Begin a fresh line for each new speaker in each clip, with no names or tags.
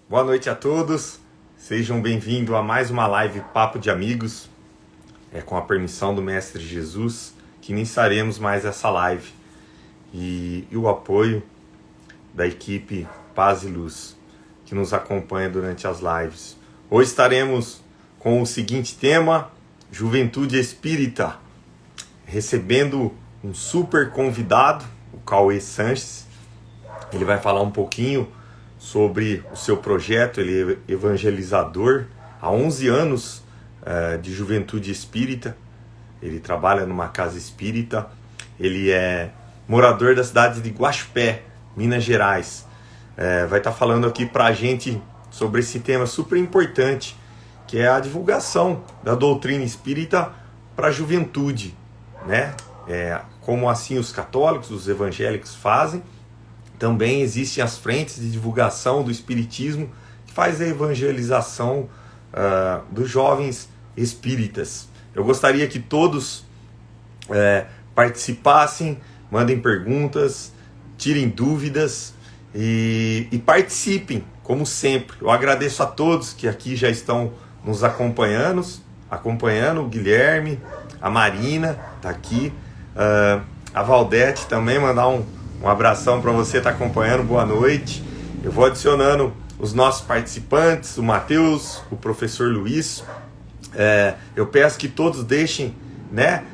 Boa noite a todos, sejam bem-vindos a mais uma live Papo de Amigos. Com a permissão do Mestre Jesus, que iniciaremos mais essa live e o apoio da equipe Paz e Luz, que nos acompanha durante as lives. Hoje estaremos com o seguinte tema: Juventude Espírita, recebendo um super convidado, o Cauê Sanches. Ele vai falar um pouquinho sobre o seu projeto. Ele é evangelizador há 11 anos de Juventude Espírita. Ele trabalha numa casa espírita. Ele é morador da cidade de Guaxupé, Minas Gerais. Vai estar falando aqui para a gente sobre esse tema super importante, que é a divulgação da doutrina espírita para a juventude, né? Como assim os católicos, os evangélicos fazem. Também existem as frentes de divulgação do espiritismo, que faz a evangelização dos jovens espíritas. Eu gostaria que todos participassem, mandem perguntas, tirem dúvidas e participem, como sempre. Eu agradeço a todos que aqui já estão nos acompanhando, o Guilherme, a Marina está aqui, a Valdete também, mandar um abração para você que está acompanhando, boa noite. Eu vou adicionando os nossos participantes, o Matheus, o professor Luiz. Eu peço que todos deixem, né?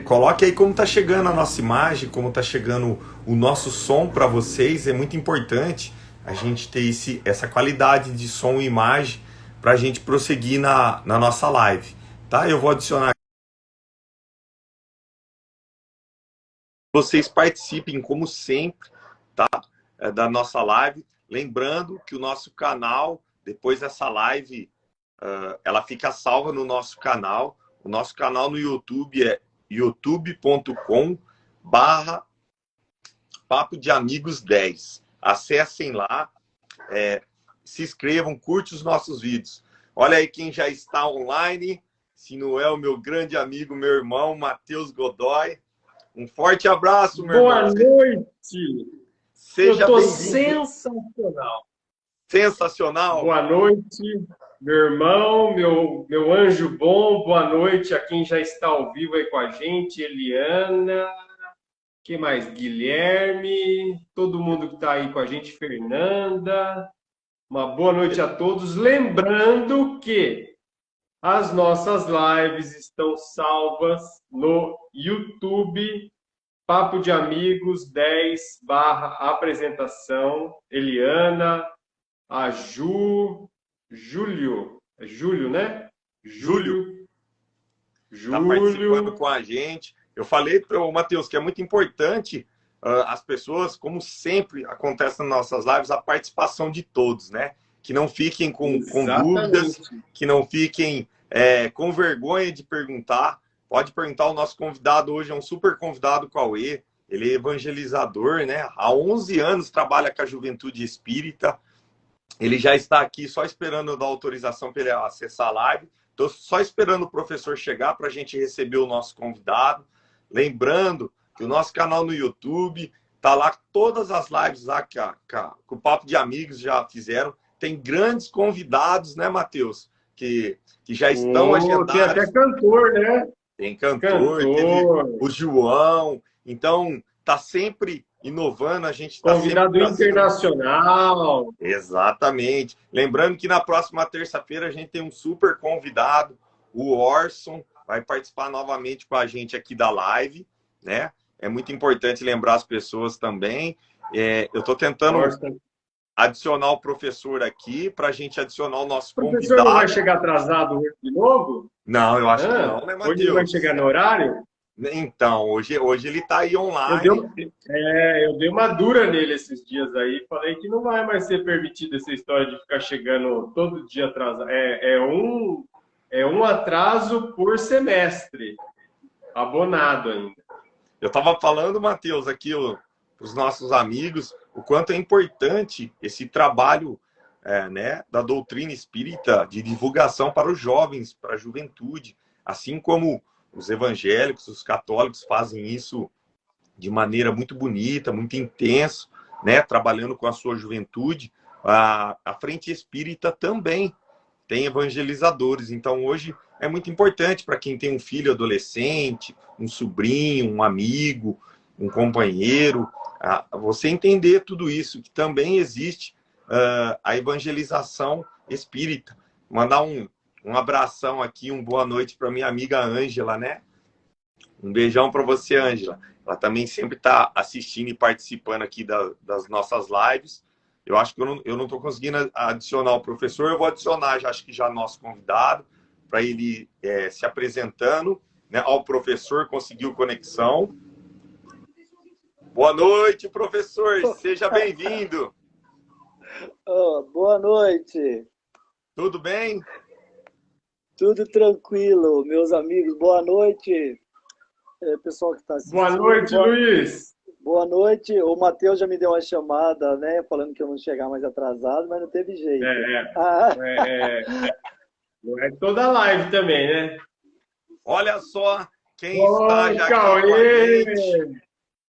Coloque aí como está chegando a nossa imagem, como está chegando o nosso som para vocês. É muito importante a gente ter essa qualidade de som e imagem para a gente prosseguir na nossa live, tá? Eu vou adicionar. Vocês participem, como sempre, tá? Da nossa live. Lembrando que o nosso canal, depois dessa live, ela fica salva no nosso canal. O nosso canal no YouTube é youtube.com/Papo de Amigos 10. Acessem lá, se inscrevam, curte os nossos vídeos. Olha aí quem já está online, se não é o meu grande amigo, meu irmão, Matheus Godoy. Um forte abraço, meu irmão.
Boa noite!
Seja
eu tô
bem-vindo.
sensacional.
Sensacional.
Boa noite, meu irmão, meu anjo bom. Boa noite a quem já está ao vivo aí com a gente. Eliana, que mais? Guilherme, todo mundo que está aí com a gente, Fernanda. Uma boa noite a todos. Lembrando que as nossas lives estão salvas no YouTube, Papo de Amigos 10/apresentação. Eliana, a Júlio, é Júlio, né?
Júlio está participando com a gente. Eu falei para o Matheus que é muito importante as pessoas, como sempre acontece nas nossas lives, a participação de todos, né? Que não fiquem com dúvidas, que não fiquem com vergonha de perguntar. Pode perguntar. O nosso convidado hoje é um super convidado, Cauê. Ele é evangelizador, né? Há 11 anos trabalha com a Juventude Espírita. Ele já está aqui só esperando eu dar autorização para ele acessar a live. Estou só esperando o professor chegar para a gente receber o nosso convidado. Lembrando que o nosso canal no YouTube está lá, todas as lives lá que o Papo de Amigos já fizeram. Tem grandes convidados, né, Matheus? Que já estão agendados.
Tem até cantor, né?
Tem cantor, teve o João. Então, está sempre inovando, a gente está sempre
convidado internacional.
Exatamente. Lembrando que na próxima terça-feira a gente tem um super convidado, o Orson, vai participar novamente com a gente aqui da live, né? É muito importante lembrar as pessoas também. Eu estou tentando adicionar o professor aqui para a gente adicionar o nosso convidado. O professor
não vai chegar atrasado hoje de novo?
Não, eu acho que não, né, Matheus?
Hoje ele vai chegar no horário?
Então, hoje ele está aí online.
Eu dei uma dura nele esses dias aí. Falei que não vai mais ser permitido essa história de ficar chegando todo dia atrasado. É um atraso por semestre. Abonado ainda.
Eu estava falando, Matheus, aqui os nossos amigos, o quanto é importante esse trabalho né, da doutrina espírita de divulgação para os jovens, para a juventude, assim como os evangélicos, os católicos fazem isso de maneira muito bonita, muito intensa, né, trabalhando com a sua juventude. A Frente Espírita também tem evangelizadores. Então, hoje é muito importante para quem tem um filho adolescente, um sobrinho, um amigo, um companheiro, você entender tudo isso, que também existe a evangelização espírita. Mandar um abração aqui, uma boa noite para minha amiga Ângela, né? Um beijão para você, Ângela. Ela também sempre está assistindo e participando aqui das nossas lives. Eu acho que eu não estou conseguindo adicionar o professor, eu vou adicionar, acho que já nosso convidado, para ele se apresentando. Né? Ó, o professor conseguiu conexão. Boa noite, professor. Seja bem-vindo.
Oh, boa noite.
Tudo bem?
Tudo tranquilo, meus amigos. Boa noite, pessoal que está assistindo.
Boa noite, Luiz.
Boa noite. O Matheus já me deu uma chamada, né, falando que eu não chegar mais atrasado, mas não teve jeito.
Não é toda live também, né?
Olha só quem está já aqui com a gente.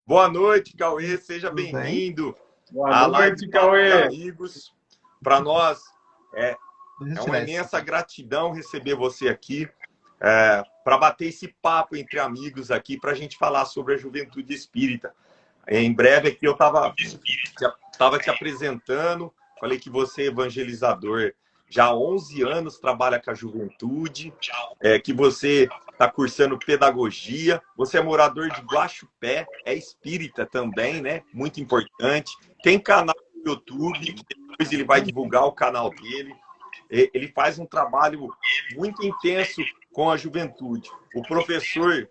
Boa noite, Cauê. Seja bem-vindo.
Boa noite, Cauê.
Amigos. Para nós é uma imensa gratidão receber você aqui para bater esse papo entre amigos aqui, para a gente falar sobre a juventude espírita. Em breve aqui eu estava te apresentando, falei que você é evangelizador já há 11 anos, trabalha com a juventude, que você está cursando pedagogia, você é morador de Guaxupé, é espírita também, né? Muito importante. Tem canal no YouTube, depois ele vai divulgar o canal dele. Ele faz um trabalho muito intenso com a juventude. O professor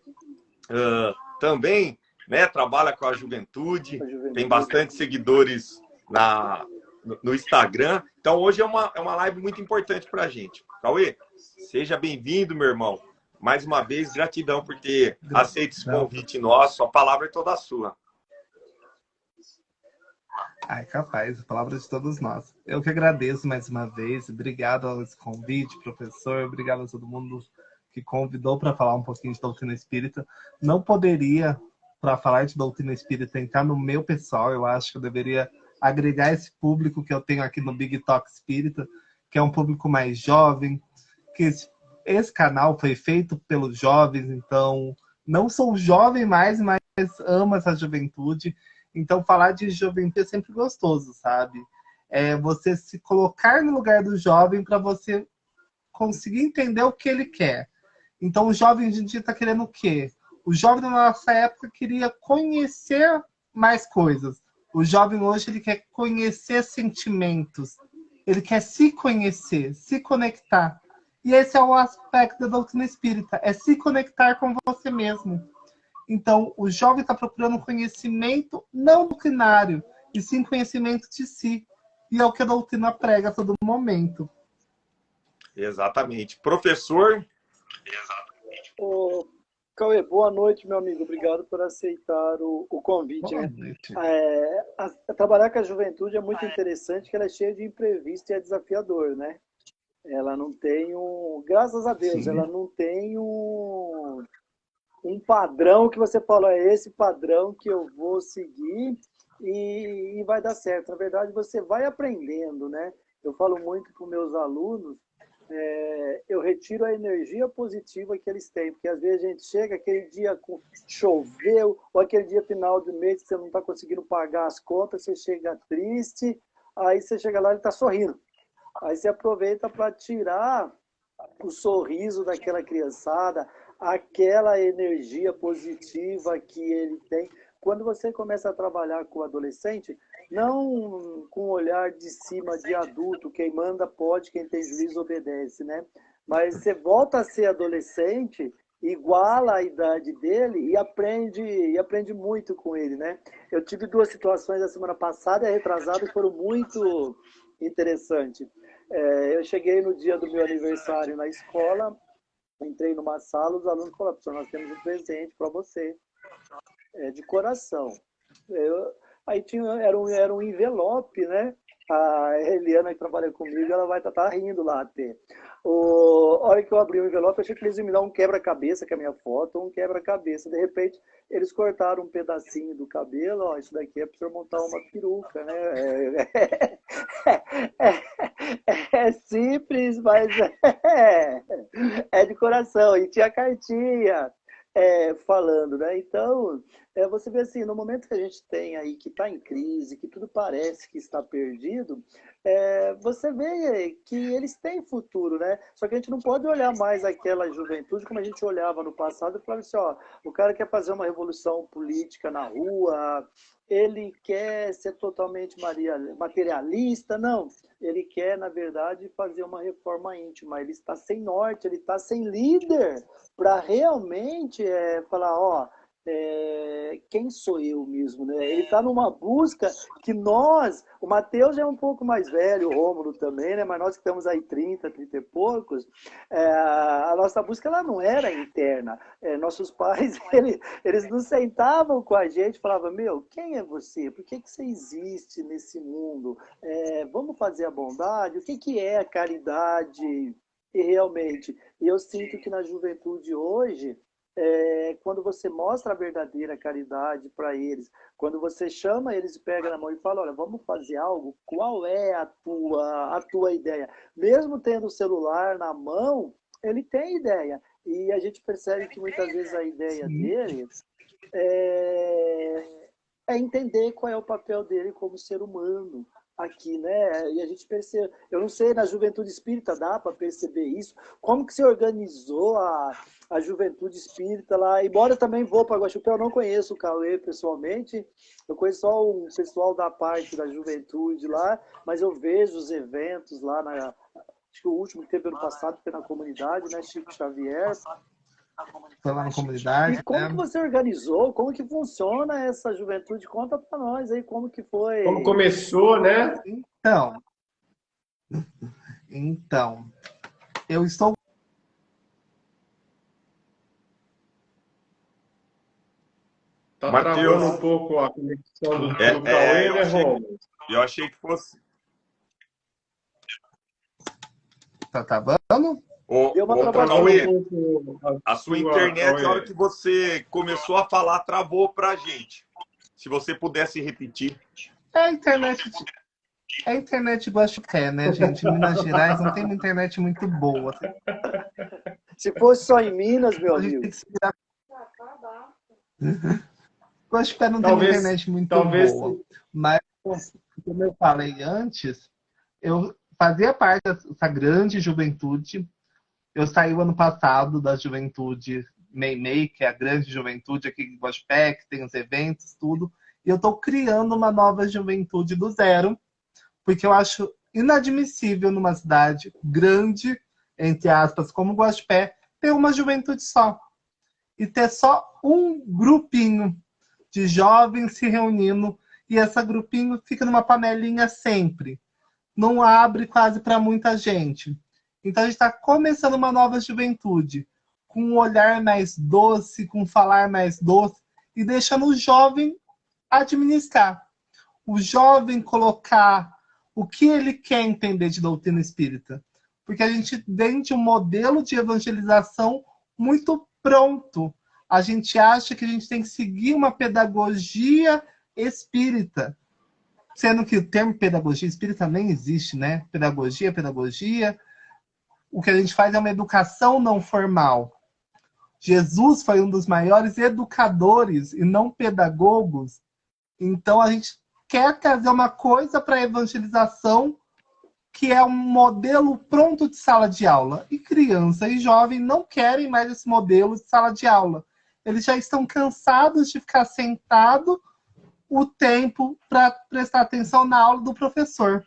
também, né, trabalha com a juventude, tem bastante seguidores no Instagram. Então, hoje é uma live muito importante para a gente. Cauê, seja bem-vindo, meu irmão. Mais uma vez, gratidão por ter aceito esse convite nosso. A palavra é toda sua.
Ai, capaz, a palavra de todos nós. Eu que agradeço mais uma vez. Obrigado a esse convite, professor. Obrigado a todo mundo que convidou para falar um pouquinho de doutrina espírita. Não poderia, para falar de doutrina espírita, entrar no meu pessoal. Eu acho que eu deveria agregar esse público que eu tenho aqui no Big Talk Espírita, que é um público mais jovem, que esse canal foi feito pelos jovens, então não sou jovem mais, mas amo essa juventude. Então falar de juventude é sempre gostoso, sabe? É você se colocar no lugar do jovem para você conseguir entender o que ele quer. Então o jovem hoje em dia está querendo o quê? O jovem na nossa época queria conhecer mais coisas. O jovem hoje ele quer conhecer sentimentos. Ele quer se conhecer, se conectar. E esse é o aspecto da doutrina espírita, é se conectar com você mesmo. Então, o jovem está procurando conhecimento não doutrinário, e sim conhecimento de si. E é o que a doutrina prega a todo momento.
Exatamente. Professor?
Ô, Cauê, boa noite, meu amigo. Obrigado por aceitar o convite.
Boa
né?
noite.
Trabalhar com a juventude é muito interessante, que ela é cheia de imprevisto e é desafiador, né? Ela não tem graças a Deus,
Sim.
ela não tem um padrão que você fala, é esse padrão que eu vou seguir e vai dar certo. Na verdade, você vai aprendendo, né? Eu falo muito para os meus alunos, eu retiro a energia positiva que eles têm, porque às vezes a gente chega aquele dia com choveu, ou aquele dia final do mês que você não está conseguindo pagar as contas, você chega triste, aí você chega lá e está sorrindo. Aí você aproveita para tirar o sorriso daquela criançada, aquela energia positiva que ele tem. Quando você começa a trabalhar com o adolescente, não com um olhar de cima de adulto, quem manda pode, quem tem juízo obedece, né? Mas você volta a ser adolescente, iguala a idade dele e aprende muito com ele, né? Eu tive 2 situações a semana passada e a retrasada que foram muito interessantes. Eu cheguei no dia do meu aniversário na escola, entrei numa sala, os alunos falaram, professor, nós temos um presente para você, de coração. Aí era um envelope, né? A Eliana, que trabalha comigo, ela vai estar rindo lá até. A hora que eu abri o envelope, eu achei que eles iam me dar um quebra-cabeça com a minha foto, um quebra-cabeça. De repente, eles cortaram um pedacinho do cabelo. Ó, isso daqui é para o senhor montar uma peruca, né? É simples, mas é de coração. E tinha cartinha falando, né? Então, você vê assim, no momento que a gente tem aí que está em crise, que tudo parece que está perdido, você vê que eles têm futuro, né? Só que a gente não pode olhar mais aquela juventude como a gente olhava no passado e falar assim, ó, o cara quer fazer uma revolução política na rua, ele quer ser totalmente materialista, não. Ele quer, na verdade, fazer uma reforma íntima. Ele está sem norte, ele está sem líder para realmente falar, ó, quem sou eu mesmo, né? Ele está numa busca que nós, o Mateus já é um pouco mais velho, o Rômulo também, né? Mas nós que estamos aí 30 e poucos, a nossa busca ela não era interna. Nossos pais, eles não sentavam com a gente e falavam, meu, quem é você? Por que você existe nesse mundo? Vamos fazer a bondade? O que é a caridade? E realmente, eu sinto que na juventude hoje, quando você mostra a verdadeira caridade para eles, quando você chama eles e pega na mão e fala, olha, vamos fazer algo, qual é a tua ideia? Mesmo tendo o celular na mão, ele tem ideia. E a gente percebe que muitas vezes a ideia dele é entender qual é o papel dele como ser humano aqui, né? E a gente percebe, eu não sei, na juventude espírita dá para perceber isso, como que se organizou a juventude espírita lá, embora eu também vou para Guaxupé, eu não conheço o Cauê pessoalmente, eu conheço só o pessoal da parte da juventude lá, mas eu vejo os eventos lá, acho que o último que teve ano passado foi na comunidade, né, Chico Xavier.
Foi lá na comunidade.
E como que você organizou? Como que funciona essa juventude? Conta para nós aí como que foi.
Como começou, né?
Então, eu estou...
Tá
Mateus.
travando um pouco a conexão do Cauê, né, Romulo?
Eu achei que fosse...
Tá travando?
Deu uma
Cauê, a sua
sua,
internet,
Cauê.
na hora que você começou a falar, travou pra gente. Se você pudesse repetir.
É a internet de Guaxupé, né, gente? Em Minas Gerais não tem uma internet muito boa.
Se fosse só em Minas, meu
A gente
amigo.
tem que se virar. Guaxupé não tem uma internet muito boa. Mas, como eu falei antes, eu fazia parte dessa grande juventude. Eu saí o ano passado da juventude Meimei, que é a grande juventude aqui em Guaxupé, que tem os eventos, tudo. E eu estou criando uma nova juventude do zero, porque eu acho inadmissível numa cidade grande, entre aspas, como Guaxupé, ter uma juventude só. E ter só um grupinho de jovens se reunindo, e esse grupinho fica numa panelinha sempre. Não abre quase para muita gente. Então a gente está começando uma nova juventude, com um olhar mais doce, com um falar mais doce, e deixando o jovem administrar. O jovem colocar o que ele quer entender de doutrina espírita. Porque a gente vende um modelo de evangelização muito pronto. A gente acha que a gente tem que seguir uma pedagogia espírita. Sendo que o termo pedagogia espírita nem existe, né? Pedagogia. O que a gente faz é uma educação não formal. Jesus foi um dos maiores educadores e não pedagogos. Então a gente quer trazer uma coisa para a evangelização que é um modelo pronto de sala de aula. E criança e jovem não querem mais esse modelo de sala de aula. Eles já estão cansados de ficar sentado o tempo para prestar atenção na aula do professor.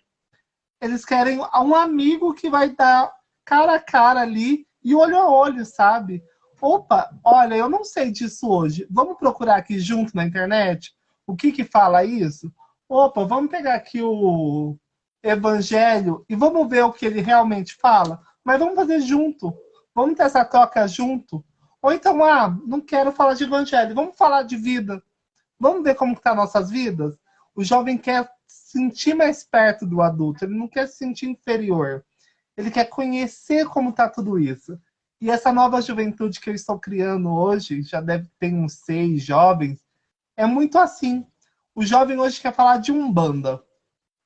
Eles querem um amigo que vai dar cara a cara ali e olho a olho, sabe? Opa, olha, eu não sei disso hoje. Vamos procurar aqui junto na internet? O que fala isso? Opa, vamos pegar aqui o Evangelho e vamos ver o que ele realmente fala? Mas vamos fazer junto. Vamos ter essa troca junto. Ou então, não quero falar de Evangelho. Vamos falar de vida. Vamos ver como estão nossas vidas? O jovem quer sentir mais perto do adulto, ele não quer se sentir inferior. Ele quer conhecer como está tudo isso. E essa nova juventude que eu estou criando hoje, já deve ter uns 6 jovens, é muito assim. O jovem hoje quer falar de Umbanda.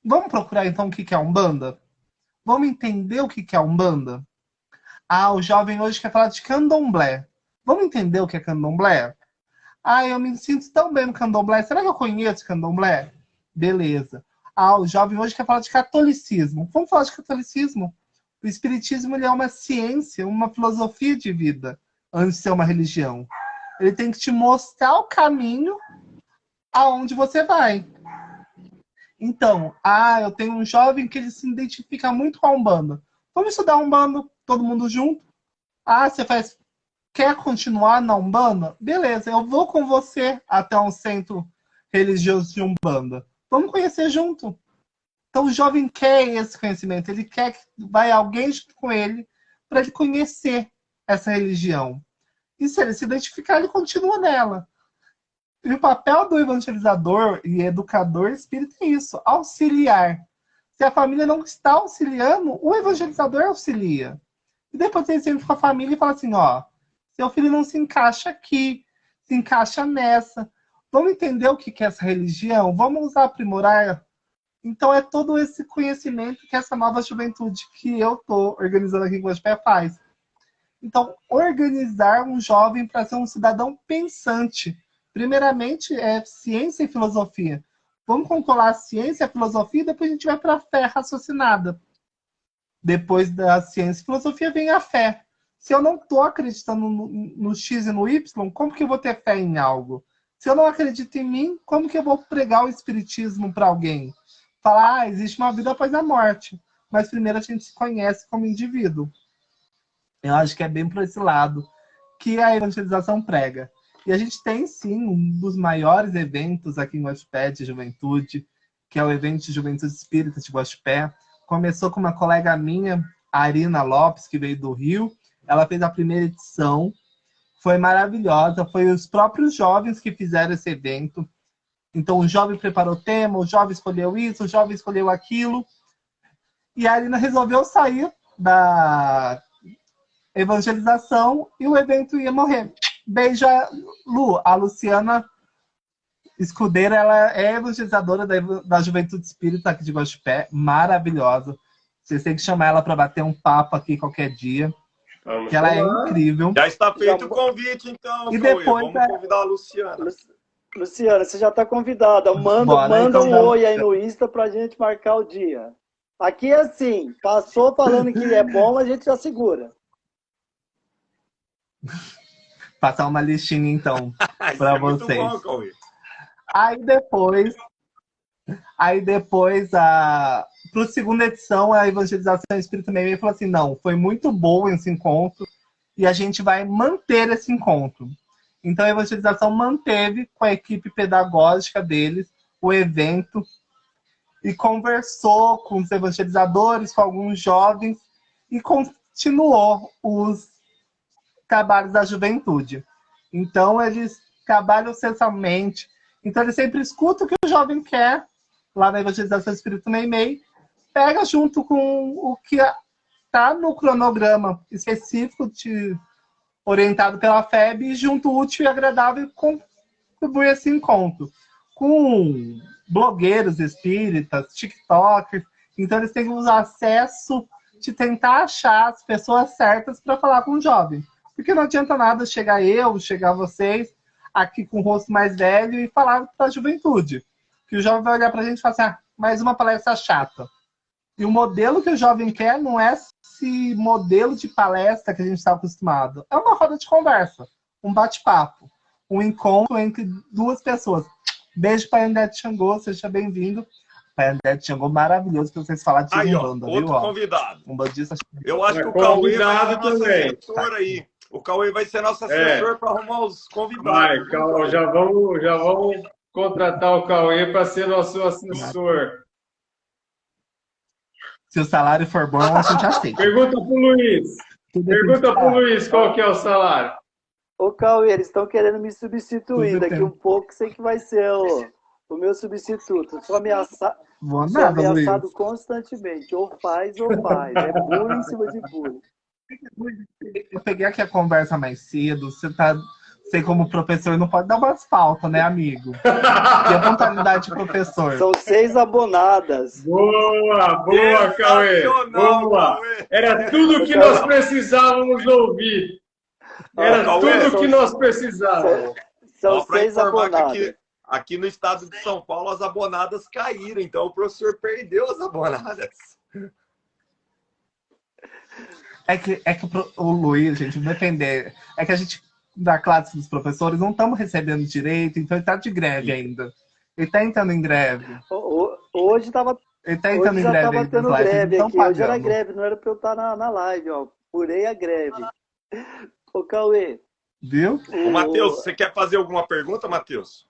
Vamos procurar então o que é Umbanda? Vamos entender o que é Umbanda? Ah, o jovem hoje quer falar de Candomblé. Vamos entender o que é Candomblé? Ah, eu me sinto tão bem no Candomblé. Será que eu conheço Candomblé? Beleza. Ah, o jovem hoje quer falar de catolicismo. Vamos falar de catolicismo? O espiritismo ele é uma ciência, uma filosofia de vida, antes de ser uma religião. Ele tem que te mostrar o caminho aonde você vai. Então, eu tenho um jovem que ele se identifica muito com a Umbanda. Vamos estudar Umbanda, todo mundo junto? Você quer continuar na Umbanda? Beleza, eu vou com você até um centro religioso de Umbanda. Vamos conhecer junto. Então o jovem quer esse conhecimento, ele quer que vai alguém junto com ele para ele conhecer essa religião. E se ele se identificar, ele continua nela. E o papel do evangelizador e educador espírita é isso, auxiliar. Se a família não está auxiliando, o evangelizador auxilia. E depois ele sempre com a família e fala assim, seu filho não se encaixa aqui, se encaixa nessa. Vamos entender o que é essa religião? Vamos aprimorar? Então é todo esse conhecimento que essa nova juventude que eu estou organizando aqui com o Guaxupé faz. Então, organizar um jovem para ser um cidadão pensante. Primeiramente, é ciência e filosofia. Vamos controlar a ciência e a filosofia e depois a gente vai para a fé raciocinada. Depois da ciência e filosofia vem a fé. Se eu não estou acreditando no X e no Y, como que eu vou ter fé em algo? Se eu não acredito em mim, como que eu vou pregar o espiritismo para alguém? Falar, existe uma vida após a morte. Mas primeiro a gente se conhece como indivíduo. Eu acho que é bem por esse lado que a evangelização prega. E a gente tem, sim, um dos maiores eventos aqui em Guaxupé de juventude, que é o evento de Juventude Espírita de Guaxupé. Começou com uma colega minha, a Arina Lopes, que veio do Rio. Ela fez a primeira edição. Foi maravilhosa. Foi os próprios jovens que fizeram esse evento. Então, o jovem preparou o tema, o jovem escolheu isso, o jovem escolheu aquilo. E a Arina resolveu sair da evangelização e o evento ia morrer. Beijo a Lu. A Luciana Escudeira, ela é evangelizadora da Juventude Espírita aqui de Guaxupé. Maravilhosa. Vocês têm que chamar ela para bater um papo aqui qualquer dia. Que ela é incrível.
Já está feito o convite, então,
e depois,
vamos convidar a Luciana.
Luciana, você já está convidada. Manda então, um oi aí no Insta para a gente marcar o dia. Aqui é assim, passou falando que é bom, a gente já segura.
Passar uma listinha, então, para vocês.
Muito bom, Cauê.
Aí depois, para a segunda edição, a Evangelização Espírita Meio falou assim, não, foi muito bom esse encontro e a gente vai manter esse encontro. Então a Evangelização manteve com a equipe pedagógica deles o evento e conversou com os evangelizadores, com alguns jovens e continuou os trabalhos da juventude. Então eles trabalham sensualmente. Então eles sempre escutam o que o jovem quer lá na Evangelização Espírita Meimei, pega junto com o que está no cronograma específico orientado pela FEB e junto útil e agradável e contribui esse encontro. Com blogueiros espíritas, tiktokers, então eles têm o acesso de tentar achar as pessoas certas para falar com o jovem. Porque não adianta nada chegar vocês aqui com o rosto mais velho e falar para a juventude. Que o jovem vai olhar para a gente e falar assim, mais uma palestra chata. E o modelo que o jovem quer não é esse modelo de palestra que a gente está acostumado. É uma roda de conversa, um bate-papo, um encontro entre duas pessoas. Beijo para André de Xangô, seja bem-vindo. Pai André de Xangô, maravilhoso que vocês falaram de Umbanda,
outro
viu?
Convidado.
Umbandista.
Eu acho que o Cauê vai ser nosso assessor aí. O Cauê vai ser nosso assessor para arrumar os convidados.
Já vamos contratar o Cauê para ser nosso assessor.
Se o salário for bom, a gente aceita.
Pergunta para o Luiz qual que é o salário.
Ô, Cauê, eles estão querendo me substituir daqui um pouco, sei que vai ser o meu substituto.
Vou
Sou
nada, Luiz.
ameaçado constantemente. Ou faz, ou faz. É bullying em cima de bullying.
Eu peguei aqui a conversa mais cedo. Sei como professor não pode dar umas faltas, né, amigo? E a pontualidade de professor?
São 6 abonadas.
Boa, boa, Cauê.
Sensacional,
Boa.
Cauê.
Era tudo que nós precisávamos ouvir. Era
Cauê,
tudo que nós precisávamos.
São
Para
6
informar
abonadas.
que aqui no estado de São Paulo as abonadas caíram, então o professor perdeu as abonadas.
É que o Luiz, gente, depender. É que a gente, da classe dos professores, não estamos recebendo direito, então ele está de greve ainda. Ele está entrando em greve.
Hoje tava.
Ele tá entrando
Hoje
em
já
greve.
estava tendo
live,
greve
então
aqui. Hoje era
pagando.
greve, não era para eu estar na live, ó. Furei a greve. Ô, Cauê.
Viu?
Ô, Matheus, você quer fazer alguma pergunta, Matheus?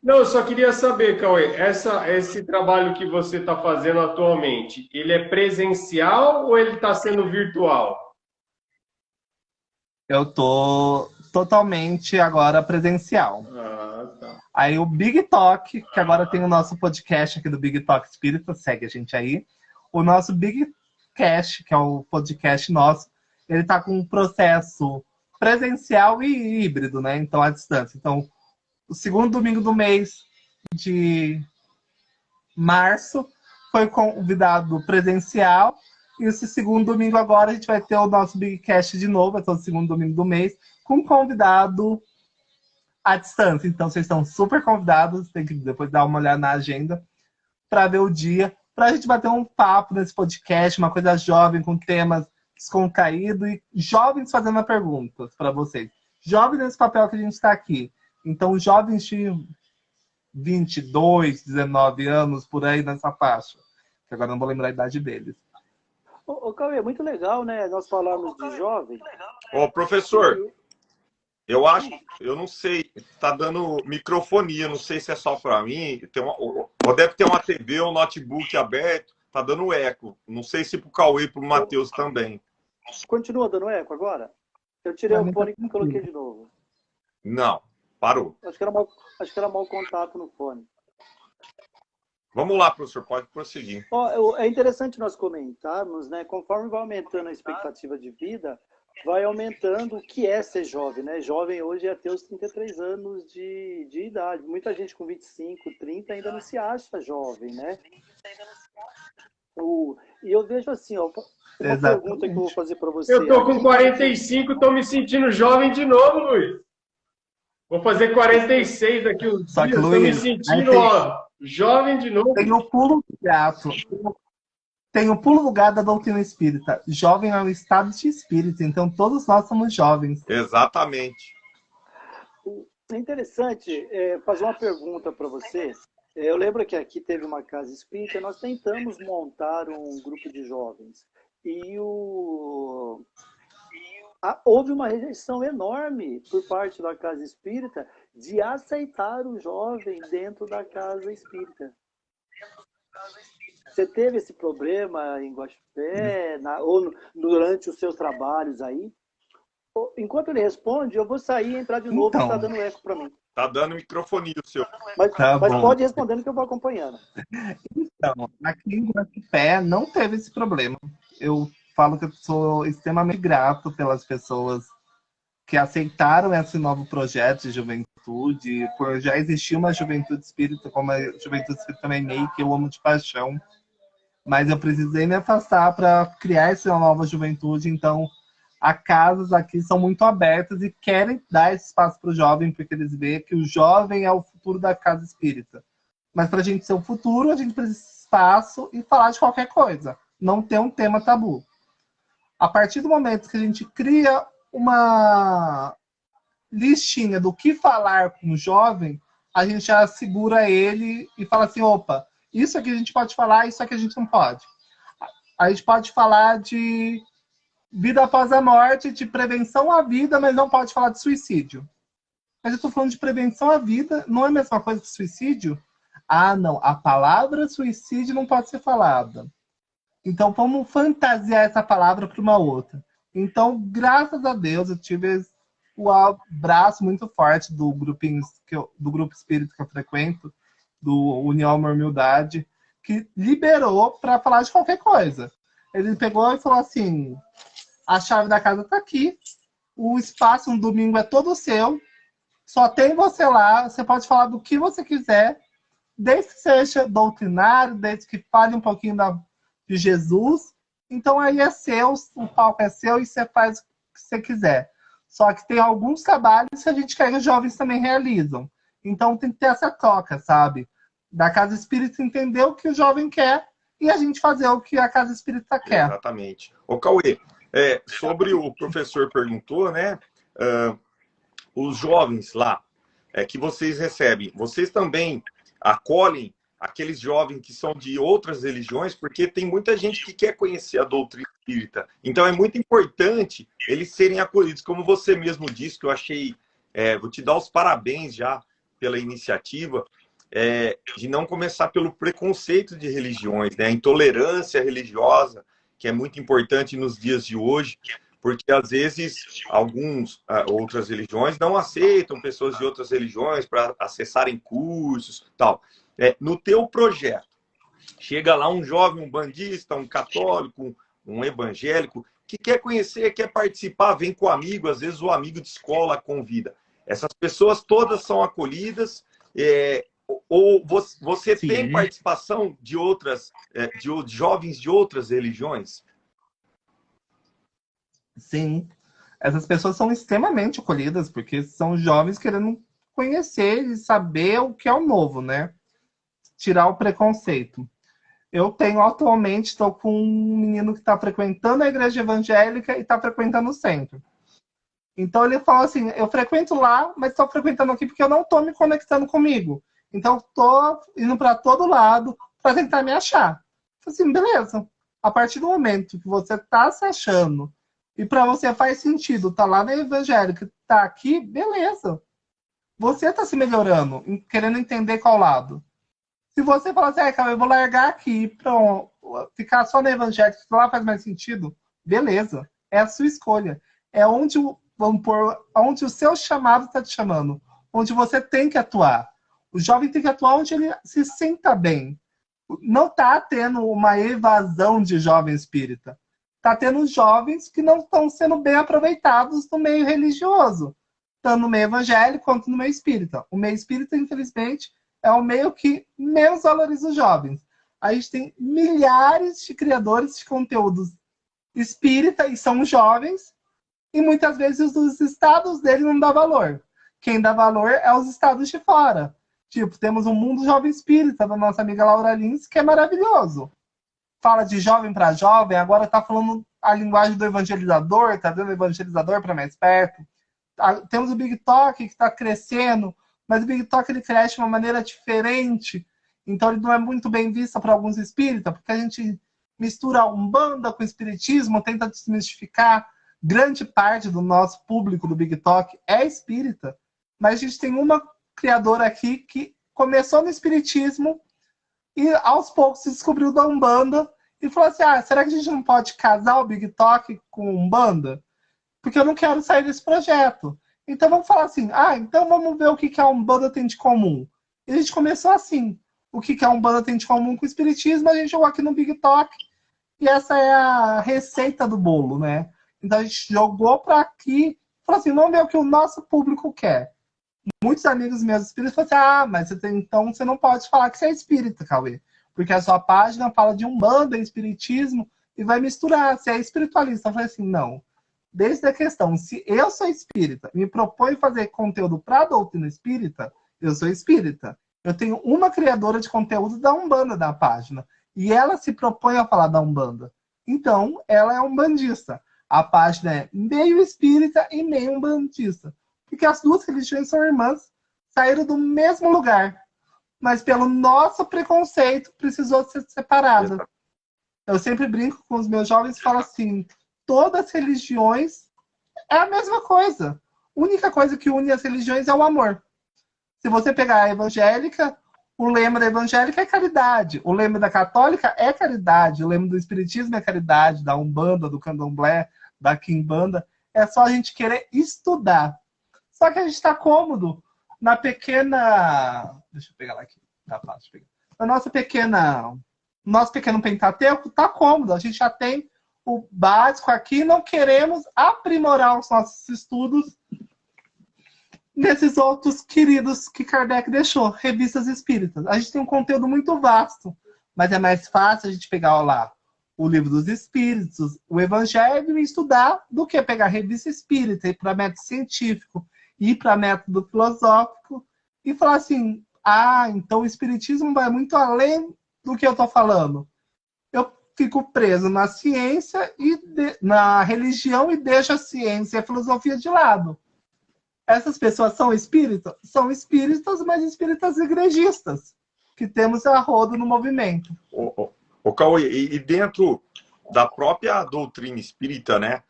Não, eu só queria saber, Cauê, esse trabalho que você está fazendo atualmente, ele é presencial ou ele está sendo virtual?
Eu tô totalmente agora presencial.
Ah, tá.
Aí o Big Talk, que agora tem o nosso podcast aqui do Big Talk Espírita, segue a gente aí. O nosso Big Cast, que é o podcast nosso, ele tá com um processo presencial e híbrido, né? Então, à distância. Então, o segundo domingo do mês de março foi convidado presencial. E esse segundo domingo agora a gente vai ter o nosso Big Cast de novo, é todo segundo domingo do mês, com convidado à distância. Então vocês estão super convidados, tem que depois dar uma olhada na agenda para ver o dia, para a gente bater um papo nesse podcast, uma coisa jovem, com temas descontraídos e jovens fazendo perguntas para vocês. Jovens nesse papel que a gente está aqui. Então, jovens de 22, 19 anos, por aí nessa faixa. Que agora não vou lembrar a idade deles.
Ô, Cauê, muito legal, né? Nós falamos de jovem.
Ô, professor, eu acho, eu não sei, tá dando microfonia, não sei se é só para mim, ou deve ter uma TV ou um notebook aberto, tá dando eco. Não sei se pro Cauê e pro Matheus também.
Continua dando eco agora? Eu tirei o fone e coloquei de novo.
Não, parou.
Acho que era mau contato no fone.
Vamos lá, professor, pode prosseguir.
É interessante nós comentarmos, né? Conforme vai aumentando a expectativa de vida, vai aumentando o que é ser jovem, né? Jovem hoje é até os 33 anos de idade. Muita gente com 25, 30 ainda não se acha jovem, né? E eu vejo assim, ó, uma pergunta que eu vou fazer para você.
Eu tô com 45, tô me sentindo jovem de novo, Luiz. Vou fazer 46 daqui uns
Só que,
dias,
Luiz,
tô me sentindo, ó, jovem de novo.
Tem o pulo do gato. Tem o pulo do gato da doutrina espírita. Jovem é um estado de espírito, então todos nós somos jovens.
Exatamente.
É interessante fazer uma pergunta para você. Eu lembro que aqui teve uma casa espírita, nós tentamos montar um grupo de jovens. E houve uma rejeição enorme por parte da casa espírita de aceitar o jovem dentro da casa espírita. Você teve esse problema em Guaxupé, ou durante os seus trabalhos aí? Enquanto ele responde, eu vou sair e entrar de novo,
Então,
que está dando eco para mim.
Tá dando microfonia o seu.
Mas
bom.
pode ir respondendo que eu vou acompanhando.
Então, aqui em Guaxupé não teve esse problema. Eu falo que eu sou extremamente grato pelas pessoas que aceitaram esse novo projeto de juventude, por já existir uma juventude espírita, como a Juventude Espírita Meimei, que eu amo de paixão. Mas eu precisei me afastar para criar essa nova juventude, então as casas aqui são muito abertas e querem dar esse espaço para o jovem, porque eles veem que o jovem é o futuro da casa espírita. Mas para a gente ser o futuro, a gente precisa de espaço e falar de qualquer coisa, não ter um tema tabu. A partir do momento que a gente cria uma listinha do que falar com o jovem, a gente já segura ele e fala assim, opa, isso aqui a gente pode falar, isso aqui a gente não pode. A gente pode falar de vida após a morte, de prevenção à vida, mas não pode falar de suicídio. Mas eu estou falando de prevenção à vida, não é a mesma coisa que suicídio? Ah, não, a palavra suicídio não pode ser falada. Então, vamos fantasiar essa palavra para uma outra. Então, graças a Deus, eu tive o abraço muito forte do grupo espírita que eu frequento, do União Amor Humildade, que liberou para falar de qualquer coisa. Ele pegou e falou assim, a chave da casa está aqui, o espaço no domingo é todo seu, só tem você lá, você pode falar do que você quiser, desde que seja doutrinário, desde que fale um pouquinho de Jesus. Então aí é seu, o palco é seu e você faz o que você quiser. Só que tem alguns trabalhos que a gente quer que os jovens também realizam. Então tem que ter essa troca, sabe? Da Casa Espírita entender o que o jovem quer e a gente fazer o que a Casa Espírita quer.
Exatamente. Ô, Cauê, sobre o professor perguntou, né? Os jovens lá que vocês recebem, vocês também acolhem aqueles jovens que são de outras religiões, porque tem muita gente que quer conhecer a doutrina espírita. Então é muito importante eles serem acolhidos. Como você mesmo disse, que eu achei... vou te dar os parabéns já pela iniciativa, de não começar pelo preconceito de religiões, né? A intolerância religiosa, que é muito importante nos dias de hoje, porque às vezes outras religiões não aceitam pessoas de outras religiões para acessarem cursos, tal. No teu projeto, chega lá um jovem, um bandista, um católico, um evangélico, que quer conhecer, quer participar, vem com o amigo, às vezes o amigo de escola convida. Essas pessoas todas são acolhidas, ou você
Sim.
tem participação de outras, de jovens de outras religiões?
Sim. Essas pessoas são extremamente acolhidas, porque são jovens querendo conhecer e saber o que é o novo, né? Tirar o preconceito. Eu atualmente, estou com um menino que está frequentando a igreja evangélica e está frequentando o centro. Então ele fala assim, eu frequento lá, mas estou frequentando aqui porque eu não estou me conectando comigo. Então estou indo para todo lado para tentar me achar. Assim, beleza. A partir do momento que você está se achando e para você faz sentido, tá lá na evangélica, tá aqui, beleza. Você está se melhorando, querendo entender qual lado. Se você falar assim, cara, eu vou largar aqui para ficar só na evangélica, que lá faz mais sentido, beleza. É a sua escolha. É onde, vamos pôr, onde o seu chamado está te chamando. Onde você tem que atuar. O jovem tem que atuar onde ele se sinta bem. Não está tendo uma evasão de jovem espírita. Está tendo jovens que não estão sendo bem aproveitados no meio religioso. Tanto no meio evangélico quanto no meio espírita. O meio espírita, infelizmente, é o meio que menos valoriza os jovens. A gente tem milhares de criadores de conteúdos espírita e são jovens, e muitas vezes os estados dele não dá valor. Quem dá valor é os estados de fora. Tipo, temos um Mundo Jovem Espírita, da nossa amiga Laura Lins, que é maravilhoso. Fala de jovem para jovem, agora está falando a linguagem do evangelizador, está dando evangelizador para mais perto. Temos o Big Talk, que está crescendo, mas o Big Talk ele cresce de uma maneira diferente. Então ele não é muito bem visto para alguns espíritas, porque a gente mistura a Umbanda com o espiritismo, tenta desmistificar. Grande parte do nosso público do Big Talk é espírita, mas a gente tem uma criadora aqui que começou no espiritismo e aos poucos se descobriu da Umbanda e falou assim, será que a gente não pode casar o Big Talk com Umbanda? Porque eu não quero sair desse projeto. Então vamos falar assim, então vamos ver o que a Umbanda tem de comum. E a gente começou assim, o que a Umbanda tem de comum com o espiritismo, a gente jogou aqui no Big Talk e essa é a receita do bolo, né? Então a gente jogou para aqui, falou assim, vamos ver o que o nosso público quer. Muitos amigos meus espíritas falaram assim, mas então você não pode falar que você é espírita, Cauê, porque a sua página fala de Umbanda, espiritismo, e vai misturar, você é espiritualista. Eu falei assim, não. Desde a questão, se eu sou espírita e me proponho fazer conteúdo para a doutrina espírita, eu sou espírita. Eu tenho uma criadora de conteúdo da Umbanda da página, e ela se propõe a falar da Umbanda. Então, ela é umbandista. A página é meio espírita e meio umbandista. Porque as duas religiões são irmãs, saíram do mesmo lugar. Mas pelo nosso preconceito, precisou ser separada. Eu sempre brinco com os meus jovens e falo assim, todas as religiões é a mesma coisa. A única coisa que une as religiões é o amor. Se você pegar a evangélica, o lema da evangélica é caridade. O lema da católica é caridade. O lema do espiritismo é caridade, da Umbanda, do Candomblé, da Quimbanda. É só a gente querer estudar. Só que a gente está cômodo na pequena... Deixa eu pegar lá aqui. Tá fácil de pegar. Na nossa pequena nosso pequeno Pentateuco está cômodo. A gente já tem o básico aqui, não queremos aprimorar os nossos estudos nesses outros queridos que Kardec deixou, revistas espíritas. A gente tem um conteúdo muito vasto, mas é mais fácil a gente pegar lá o Livro dos Espíritos, o Evangelho e estudar do que pegar a revista espírita, ir para método científico, ir para método filosófico e falar assim, então o Espiritismo vai muito além do que eu estou falando. Eu fico preso na ciência e na religião e deixo a ciência e a filosofia de lado. Essas pessoas são espíritas? São espíritas, mas espíritas igrejistas, que temos a rodo no movimento.
Ô, Cauê, e dentro da própria doutrina espírita, né?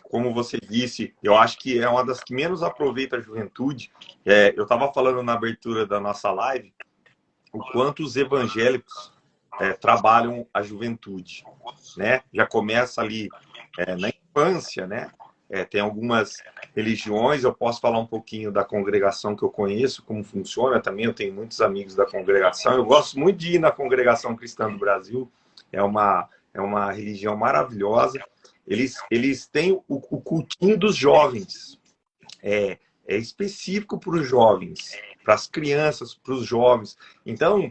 Como você disse, eu acho que é uma das que menos aproveita a juventude. Eu estava falando na abertura da nossa live o quanto os evangélicos trabalham a juventude, né? Já começa ali na infância, né? Tem algumas religiões, eu posso falar um pouquinho da congregação que eu conheço, como funciona também, eu tenho muitos amigos da congregação, eu gosto muito de ir na Congregação Cristã do Brasil, é uma religião maravilhosa, eles têm o cultinho dos jovens, é específico para os jovens, para as crianças, para os jovens, então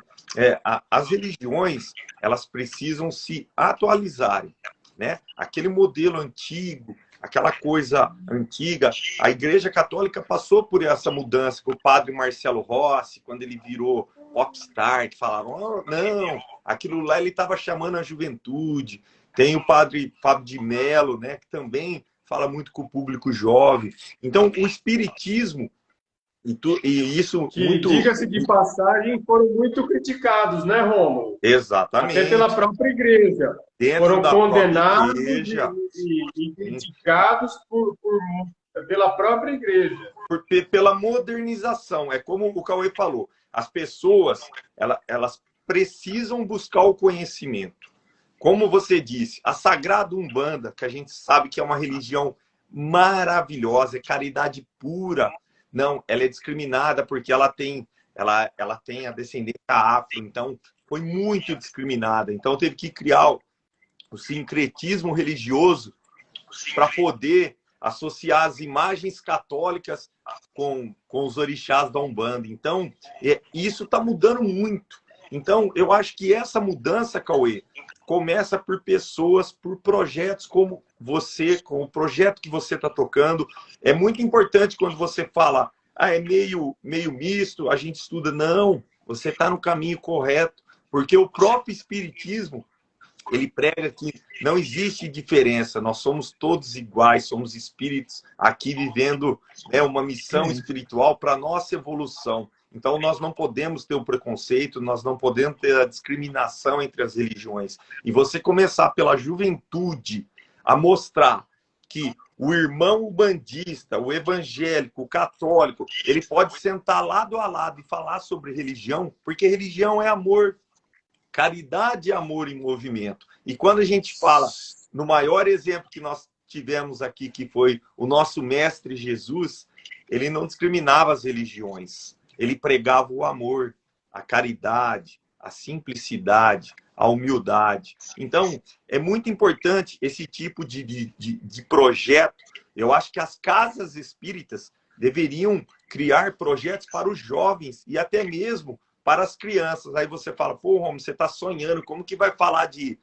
as religiões, elas precisam se atualizarem, né? Aquele modelo antigo, aquela coisa antiga, a Igreja Católica passou por essa mudança com o padre Marcelo Rossi, quando ele virou popstar, que falavam, não, aquilo lá ele estava chamando a juventude. Tem o padre Fábio de Mello, né, que também fala muito com o público jovem. Então, o espiritismo, e isso...
Que, muito... diga-se de passagem, foram muito criticados, né, Rômulo?
Exatamente.
Até pela própria igreja. Foram condenados e criticados pela própria igreja.
Pela modernização. É como o Cauê falou. As pessoas, elas precisam buscar o conhecimento. Como você disse, a Sagrada Umbanda, que a gente sabe que é uma religião maravilhosa, é caridade pura. Não, ela é discriminada porque ela tem a descendência afro, então foi muito discriminada. Então teve que criar o sincretismo religioso para poder associar as imagens católicas com os orixás da Umbanda. Então, isso está mudando muito. Então, eu acho que essa mudança, Cauê, começa por pessoas, por projetos como você, com o projeto que você está tocando. É muito importante quando você fala, é meio misto, a gente estuda. Não, você está no caminho correto, porque o próprio Espiritismo, ele prega que não existe diferença, nós somos todos iguais, somos espíritos aqui vivendo uma missão espiritual para a nossa evolução. Então, nós não podemos ter o preconceito, nós não podemos ter a discriminação entre as religiões. E você começar pela juventude a mostrar que o irmão umbandista, o evangélico, o católico, ele pode sentar lado a lado e falar sobre religião, porque religião é amor. Caridade e amor em movimento. E quando a gente fala no maior exemplo que nós tivemos aqui, que foi o nosso mestre Jesus, ele não discriminava as religiões. Ele pregava o amor, a caridade, a simplicidade, a humildade. Então, é muito importante esse tipo de projeto. Eu acho que as casas espíritas deveriam criar projetos para os jovens e até mesmo para as crianças. Aí você fala, pô, Romulo, você está sonhando, como que vai falar de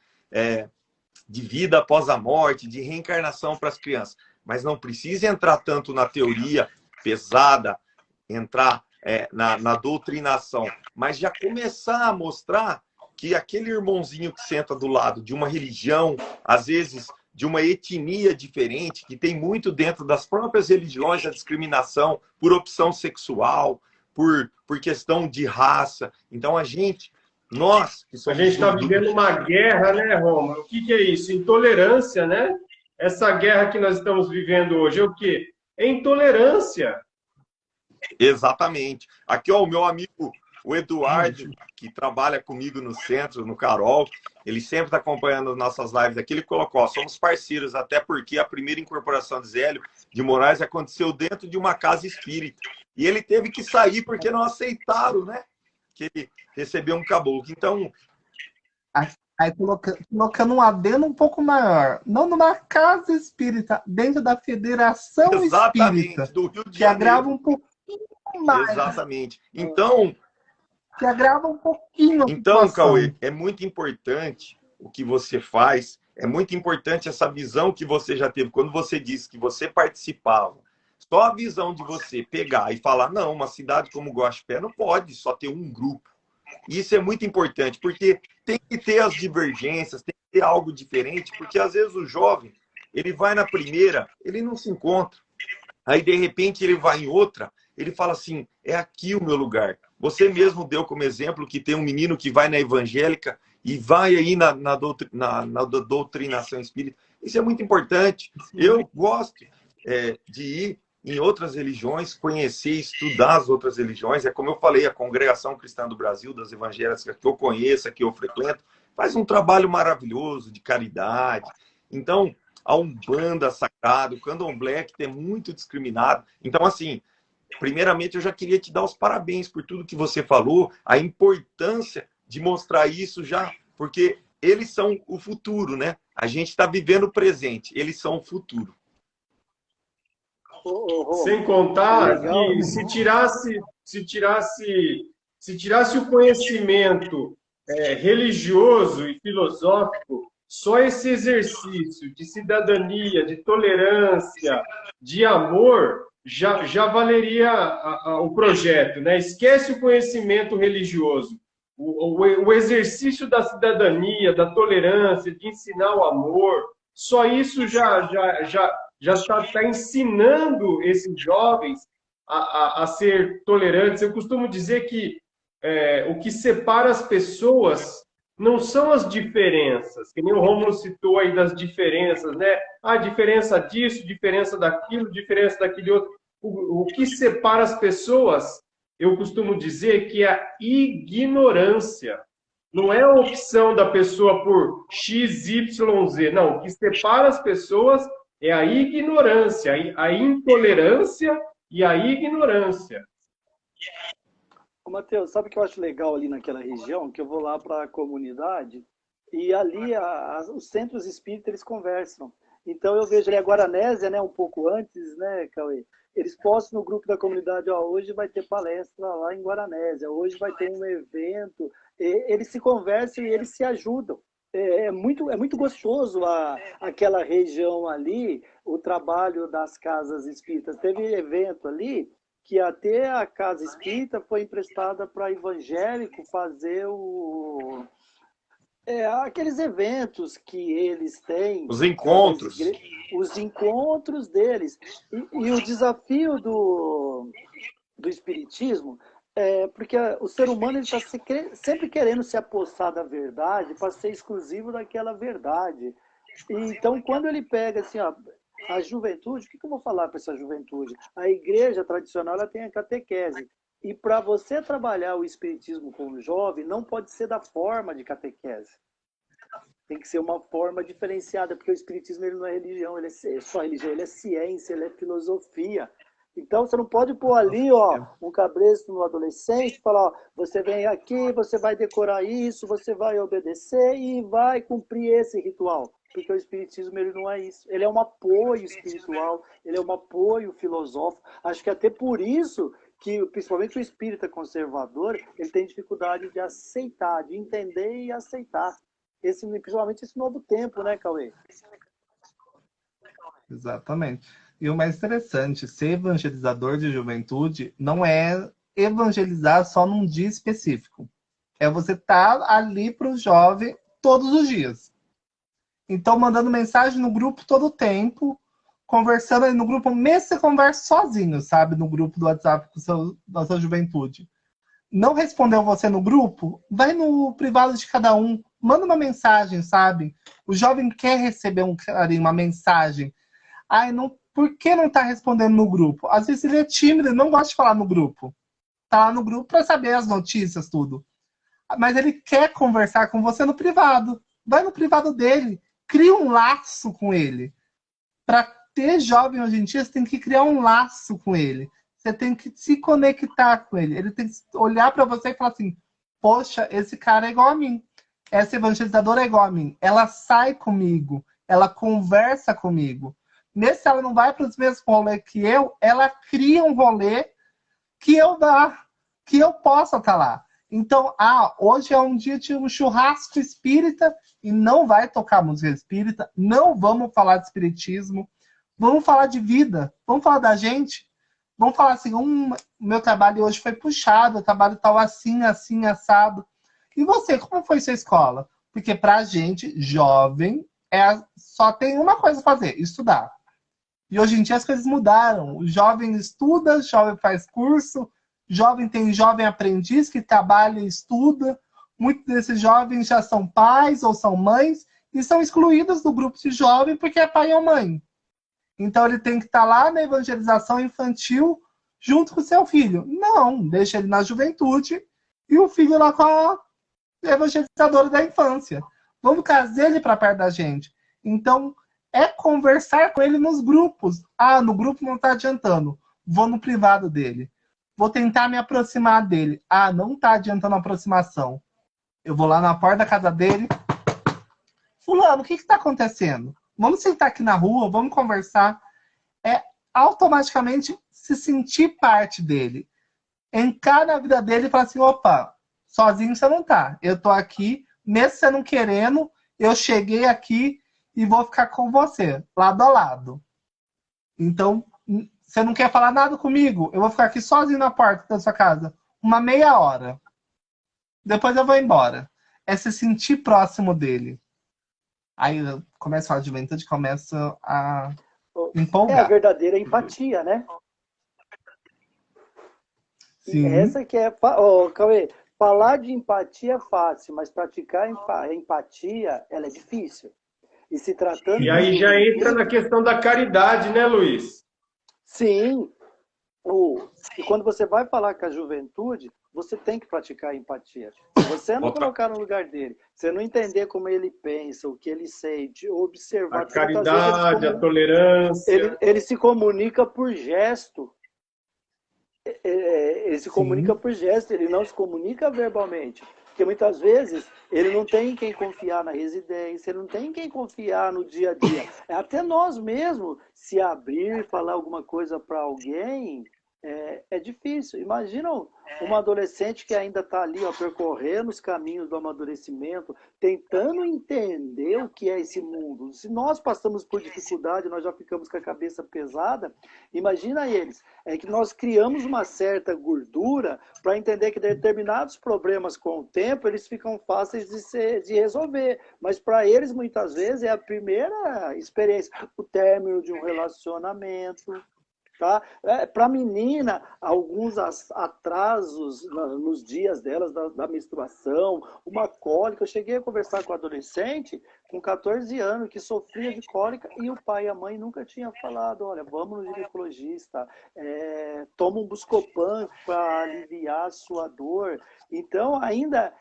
vida após a morte, de reencarnação para as crianças? Mas não precisa entrar tanto na teoria pesada, entrar na doutrinação, mas já começar a mostrar que aquele irmãozinho que senta do lado de uma religião, às vezes de uma etnia diferente, que tem muito dentro das próprias religiões a discriminação por opção sexual, por questão de raça. Então, nós...
A gente está vivendo uma guerra, né, Rômulo? O que é isso? Intolerância, né? Essa guerra que nós estamos vivendo hoje é o quê? É intolerância.
Exatamente. Aqui, ó, o meu amigo, o Eduardo, que trabalha comigo no centro, no Carol, ele sempre está acompanhando as nossas lives aqui, ele colocou, ó, somos parceiros, até porque a primeira incorporação de Zélio de Moraes aconteceu dentro de uma casa espírita. E ele teve que sair porque não aceitaram, né? Que ele recebeu um caboclo. Então,
Aí colocando um adendo um pouco maior. Não numa casa espírita, dentro da Federação
Exatamente,
Espírita.
do Rio de
Que agrava
Janeiro.
um pouquinho mais.
Exatamente. Então,
Que agrava um pouquinho a
Então,
situação.
Cauê, é muito importante o que você faz, é muito importante essa visão que você já teve. Quando você disse que você participava, só a visão de você pegar e falar, não, uma cidade como Guaxupé não pode só ter um grupo. Isso é muito importante, porque tem que ter as divergências, tem que ter algo diferente, porque às vezes o jovem, ele vai na primeira, ele não se encontra. Aí, de repente, ele vai em outra, ele fala assim, é aqui o meu lugar. Você mesmo deu como exemplo que tem um menino que vai na evangélica e vai aí na doutrinação espírita. Isso é muito importante. Eu gosto de ir em outras religiões, conhecer, estudar as outras religiões. É como eu falei, a Congregação Cristã do Brasil, das evangélicas que eu conheço, que eu frequento, faz um trabalho maravilhoso de caridade. Então, a Umbanda Sagrado, o Candomblé, que é muito discriminado. Então, assim, primeiramente, eu já queria te dar os parabéns por tudo que você falou, a importância de mostrar isso já, porque eles são o futuro, né? A gente está vivendo o presente, eles são o futuro.
Sem contar
legal.
que se tirasse o conhecimento religioso e filosófico, só esse exercício de cidadania, de tolerância, de amor, já valeria o projeto, né? Esquece o conhecimento religioso. O exercício da cidadania, da tolerância, de ensinar o amor, só isso já está ensinando esses jovens a ser tolerantes. Eu costumo dizer que o que separa as pessoas não são as diferenças, que nem o Rômulo citou aí das diferenças, né? Ah, diferença disso, diferença daquilo, diferença daquele outro. O que separa as pessoas, eu costumo dizer que é a ignorância. Não é a opção da pessoa por X, Y, Z. Não, o que separa as pessoas é a ignorância, a intolerância e a ignorância.
Ô, Matheus, sabe o que eu acho legal ali naquela região? Que eu vou lá para a comunidade e ali os centros espíritas eles conversam. Então eu vejo ali a Guaranésia, né, um pouco antes, né, Cauê? Eles postam no grupo da comunidade, ó, hoje vai ter palestra lá em Guaranésia, hoje vai ter um evento. Eles se conversam e eles se ajudam. É muito gostoso aquela região ali, o trabalho das casas espíritas. Teve evento ali que até a casa espírita foi emprestada para evangélico fazer aqueles eventos que eles têm.
Os encontros.
Os encontros deles. E o desafio do espiritismo porque o ser humano está sempre querendo se apossar da verdade para ser exclusivo daquela verdade. Então, quando ele pega assim, ó, a juventude, o que eu vou falar para essa juventude? A igreja tradicional ela tem a catequese. E para você trabalhar o espiritismo com o jovem, não pode ser da forma de catequese. Tem que ser uma forma diferenciada, porque o espiritismo ele não é religião, ele é só religião, ele é ciência, ele é filosofia. Então, você não pode pôr ali, ó, um cabresto no adolescente e falar, ó, você vem aqui, você vai decorar isso, você vai obedecer e vai cumprir esse ritual. Porque o espiritismo ele não é isso. Ele é um apoio espiritual, ele é um apoio filosófico. Acho que até por isso que, principalmente o espírita conservador, ele tem dificuldade de aceitar, de entender e aceitar. Principalmente esse novo tempo, né, Cauê?
Exatamente. E o mais interessante, ser evangelizador de juventude não é evangelizar só num dia específico. É você estar ali para o jovem todos os dias. Então, mandando mensagem no grupo todo o tempo, conversando aí no grupo, mesmo que você converse sozinho, sabe? No grupo do WhatsApp da sua juventude. Não respondeu você no grupo? Vai no privado de cada um. Manda uma mensagem, sabe? O jovem quer receber um carinho, uma mensagem. Ai, não, por que não tá respondendo no grupo? Às vezes ele é tímido, ele não gosta de falar no grupo. Tá lá no grupo para saber as notícias, tudo. Mas ele quer conversar com você no privado. Vai no privado dele. Cria um laço com ele. Para ter jovem hoje em dia, você tem que criar um laço com ele. Você tem que se conectar com ele. Ele tem que olhar para você e falar assim, poxa, esse cara é igual a mim. Essa evangelizadora é igual a mim. Ela sai comigo, ela conversa comigo. Mesmo se ela não vai para os mesmos rolês que eu, ela cria um rolê que eu possa estar lá. Então, hoje é um dia de um churrasco espírita e não vai tocar música espírita, não vamos falar de espiritismo, vamos falar de vida, vamos falar da gente, vamos falar assim, meu trabalho hoje foi puxado, o trabalho tal assim, assim, assado. E você, como foi sua escola? Porque pra gente, jovem, só tem uma coisa a fazer, estudar. E hoje em dia as coisas mudaram. O jovem estuda, o jovem faz curso, tem jovem aprendiz que trabalha e estuda. Muitos desses jovens já são pais ou são mães e são excluídos do grupo de jovem porque é pai ou mãe. Então ele tem que estar lá na evangelização infantil junto com o seu filho. Não, deixa ele na juventude e o filho lá com a evangelizadora da infância. Vamos trazer ele para perto da gente. Então, é conversar com ele nos grupos. No grupo não está adiantando. Vou no privado dele. Vou tentar me aproximar dele. Não está adiantando a aproximação. Eu vou lá na porta da casa dele. Fulano, o que está acontecendo? Vamos sentar aqui na rua, vamos conversar. É automaticamente se sentir parte dele. Entrar na vida dele e falar assim, opa, sozinho você não tá. Eu tô aqui, mesmo você não querendo, eu cheguei aqui e vou ficar com você, lado a lado. Então, você não quer falar nada comigo? Eu vou ficar aqui sozinho na porta da sua casa, uma meia hora. Depois eu vou embora. É se sentir próximo dele. Aí começa a falar de juventude, começa a empolgar.
É a verdadeira empatia, né?
Sim.
E essa que é... Cauê, falar de empatia é fácil, mas praticar a empatia, ela é difícil. E se tratando...
E aí já entra na questão da caridade, né, Luiz?
Sim. E quando você vai falar com a juventude, você tem que praticar a empatia. Se você não colocar no lugar dele, você não entender como ele pensa, o que ele sente, observar...
A caridade, a tolerância...
Ele se comunica por gesto. Ele se comunica por gesto, ele não se comunica verbalmente. Porque muitas vezes ele não tem quem confiar na residência, ele não tem quem confiar no dia a dia. Até nós mesmos, se abrir e falar alguma coisa para alguém, é difícil. Imagina uma adolescente que ainda está ali, percorrendo os caminhos do amadurecimento, tentando entender o que é esse mundo. Se nós passamos por dificuldade, nós já ficamos com a cabeça pesada, imagina eles. É que nós criamos uma certa gordura para entender que determinados problemas com o tempo, eles ficam fáceis de resolver. Mas para eles, muitas vezes, é a primeira experiência. O término de um relacionamento... Tá? Para a menina, alguns atrasos nos dias delas, da menstruação, uma cólica. Eu cheguei a conversar com um adolescente com 14 anos que sofria de cólica e o pai e a mãe nunca tinham falado, olha, vamos no ginecologista, toma um Buscopan para aliviar a sua dor. Então, ainda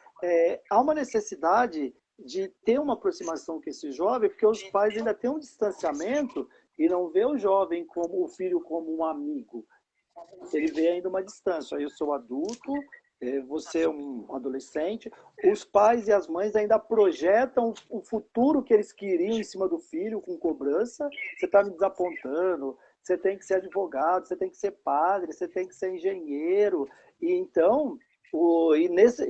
há uma necessidade de ter uma aproximação com esse jovem, porque os pais ainda têm um distanciamento e não vê o jovem como o filho como um amigo. Ele vê ainda uma distância. Eu sou adulto, você é um adolescente. Os pais e as mães ainda projetam o futuro que eles queriam em cima do filho com cobrança. Você está me desapontando, você tem que ser advogado, você tem que ser padre, você tem que ser engenheiro. E então, nesse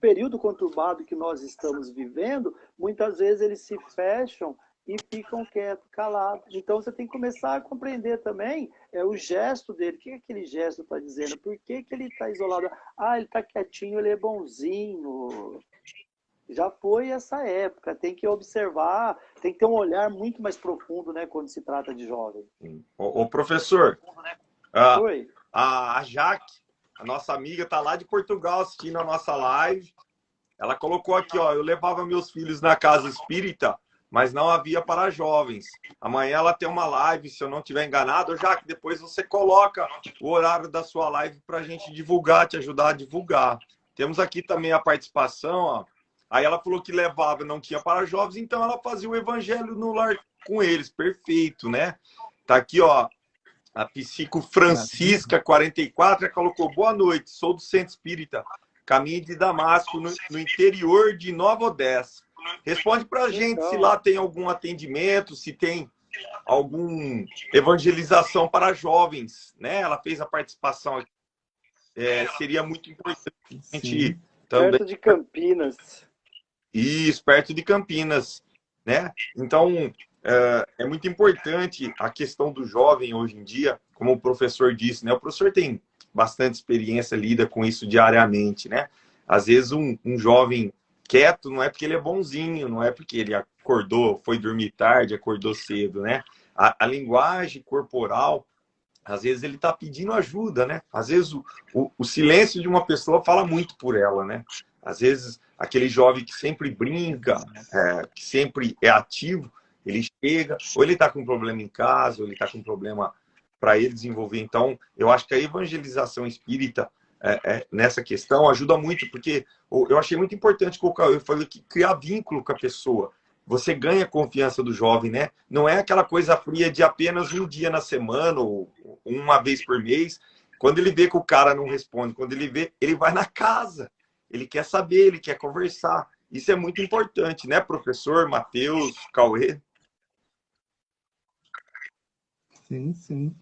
período conturbado que nós estamos vivendo, muitas vezes eles se fecham e ficam quietos, calados. Então você tem que começar a compreender também o gesto dele. O que aquele gesto está dizendo? Por que ele está isolado? Ele está quietinho, ele é bonzinho. Já foi essa época. Tem que observar, tem que ter um olhar muito mais profundo, né, quando se trata de jovem.
Ô professor,
Oi.
A Jaque, a nossa amiga, está lá de Portugal assistindo a nossa live. Ela colocou aqui, eu levava meus filhos na casa espírita, mas não havia para jovens. Amanhã ela tem uma live, se eu não estiver enganado. Já que depois você coloca o horário da sua live para a gente divulgar, te ajudar a divulgar. Temos aqui também a participação. Aí ela falou que levava, não tinha para jovens, então ela fazia o evangelho no lar com eles. Perfeito, né? Tá aqui, a Psico Francisca, 44, ela colocou, boa noite, sou do Centro Espírita caminho de Damasco, no interior de Nova Odessa. Responde para a gente se lá tem algum atendimento, se tem alguma evangelização para jovens, né? Ela fez a participação aqui. Seria muito importante a gente também...
Perto de Campinas.
Isso, perto de Campinas, né? Então, é muito importante a questão do jovem hoje em dia, como o professor disse, né? O professor tem bastante experiência, lida com isso diariamente, né? Às vezes um jovem quieto não é porque ele é bonzinho, não é porque ele acordou, foi dormir tarde, acordou cedo, né? A linguagem corporal, às vezes ele está pedindo ajuda, né? Às vezes o silêncio de uma pessoa fala muito por ela, né? Às vezes aquele jovem que sempre brinca, que sempre é ativo, ele chega, ou ele está com um problema em casa, ou ele está com um problema para ele desenvolver. Então, eu acho que a evangelização espírita nessa questão ajuda muito, porque eu achei muito importante colocar, eu falei que criar vínculo com a pessoa. Você ganha a confiança do jovem, né? Não é aquela coisa fria de apenas um dia na semana ou uma vez por mês. Quando ele vê que o cara não responde, quando ele vê, ele vai na casa. Ele quer saber, ele quer conversar. Isso é muito importante, né, professor Matheus, Cauê?
Sim, sim.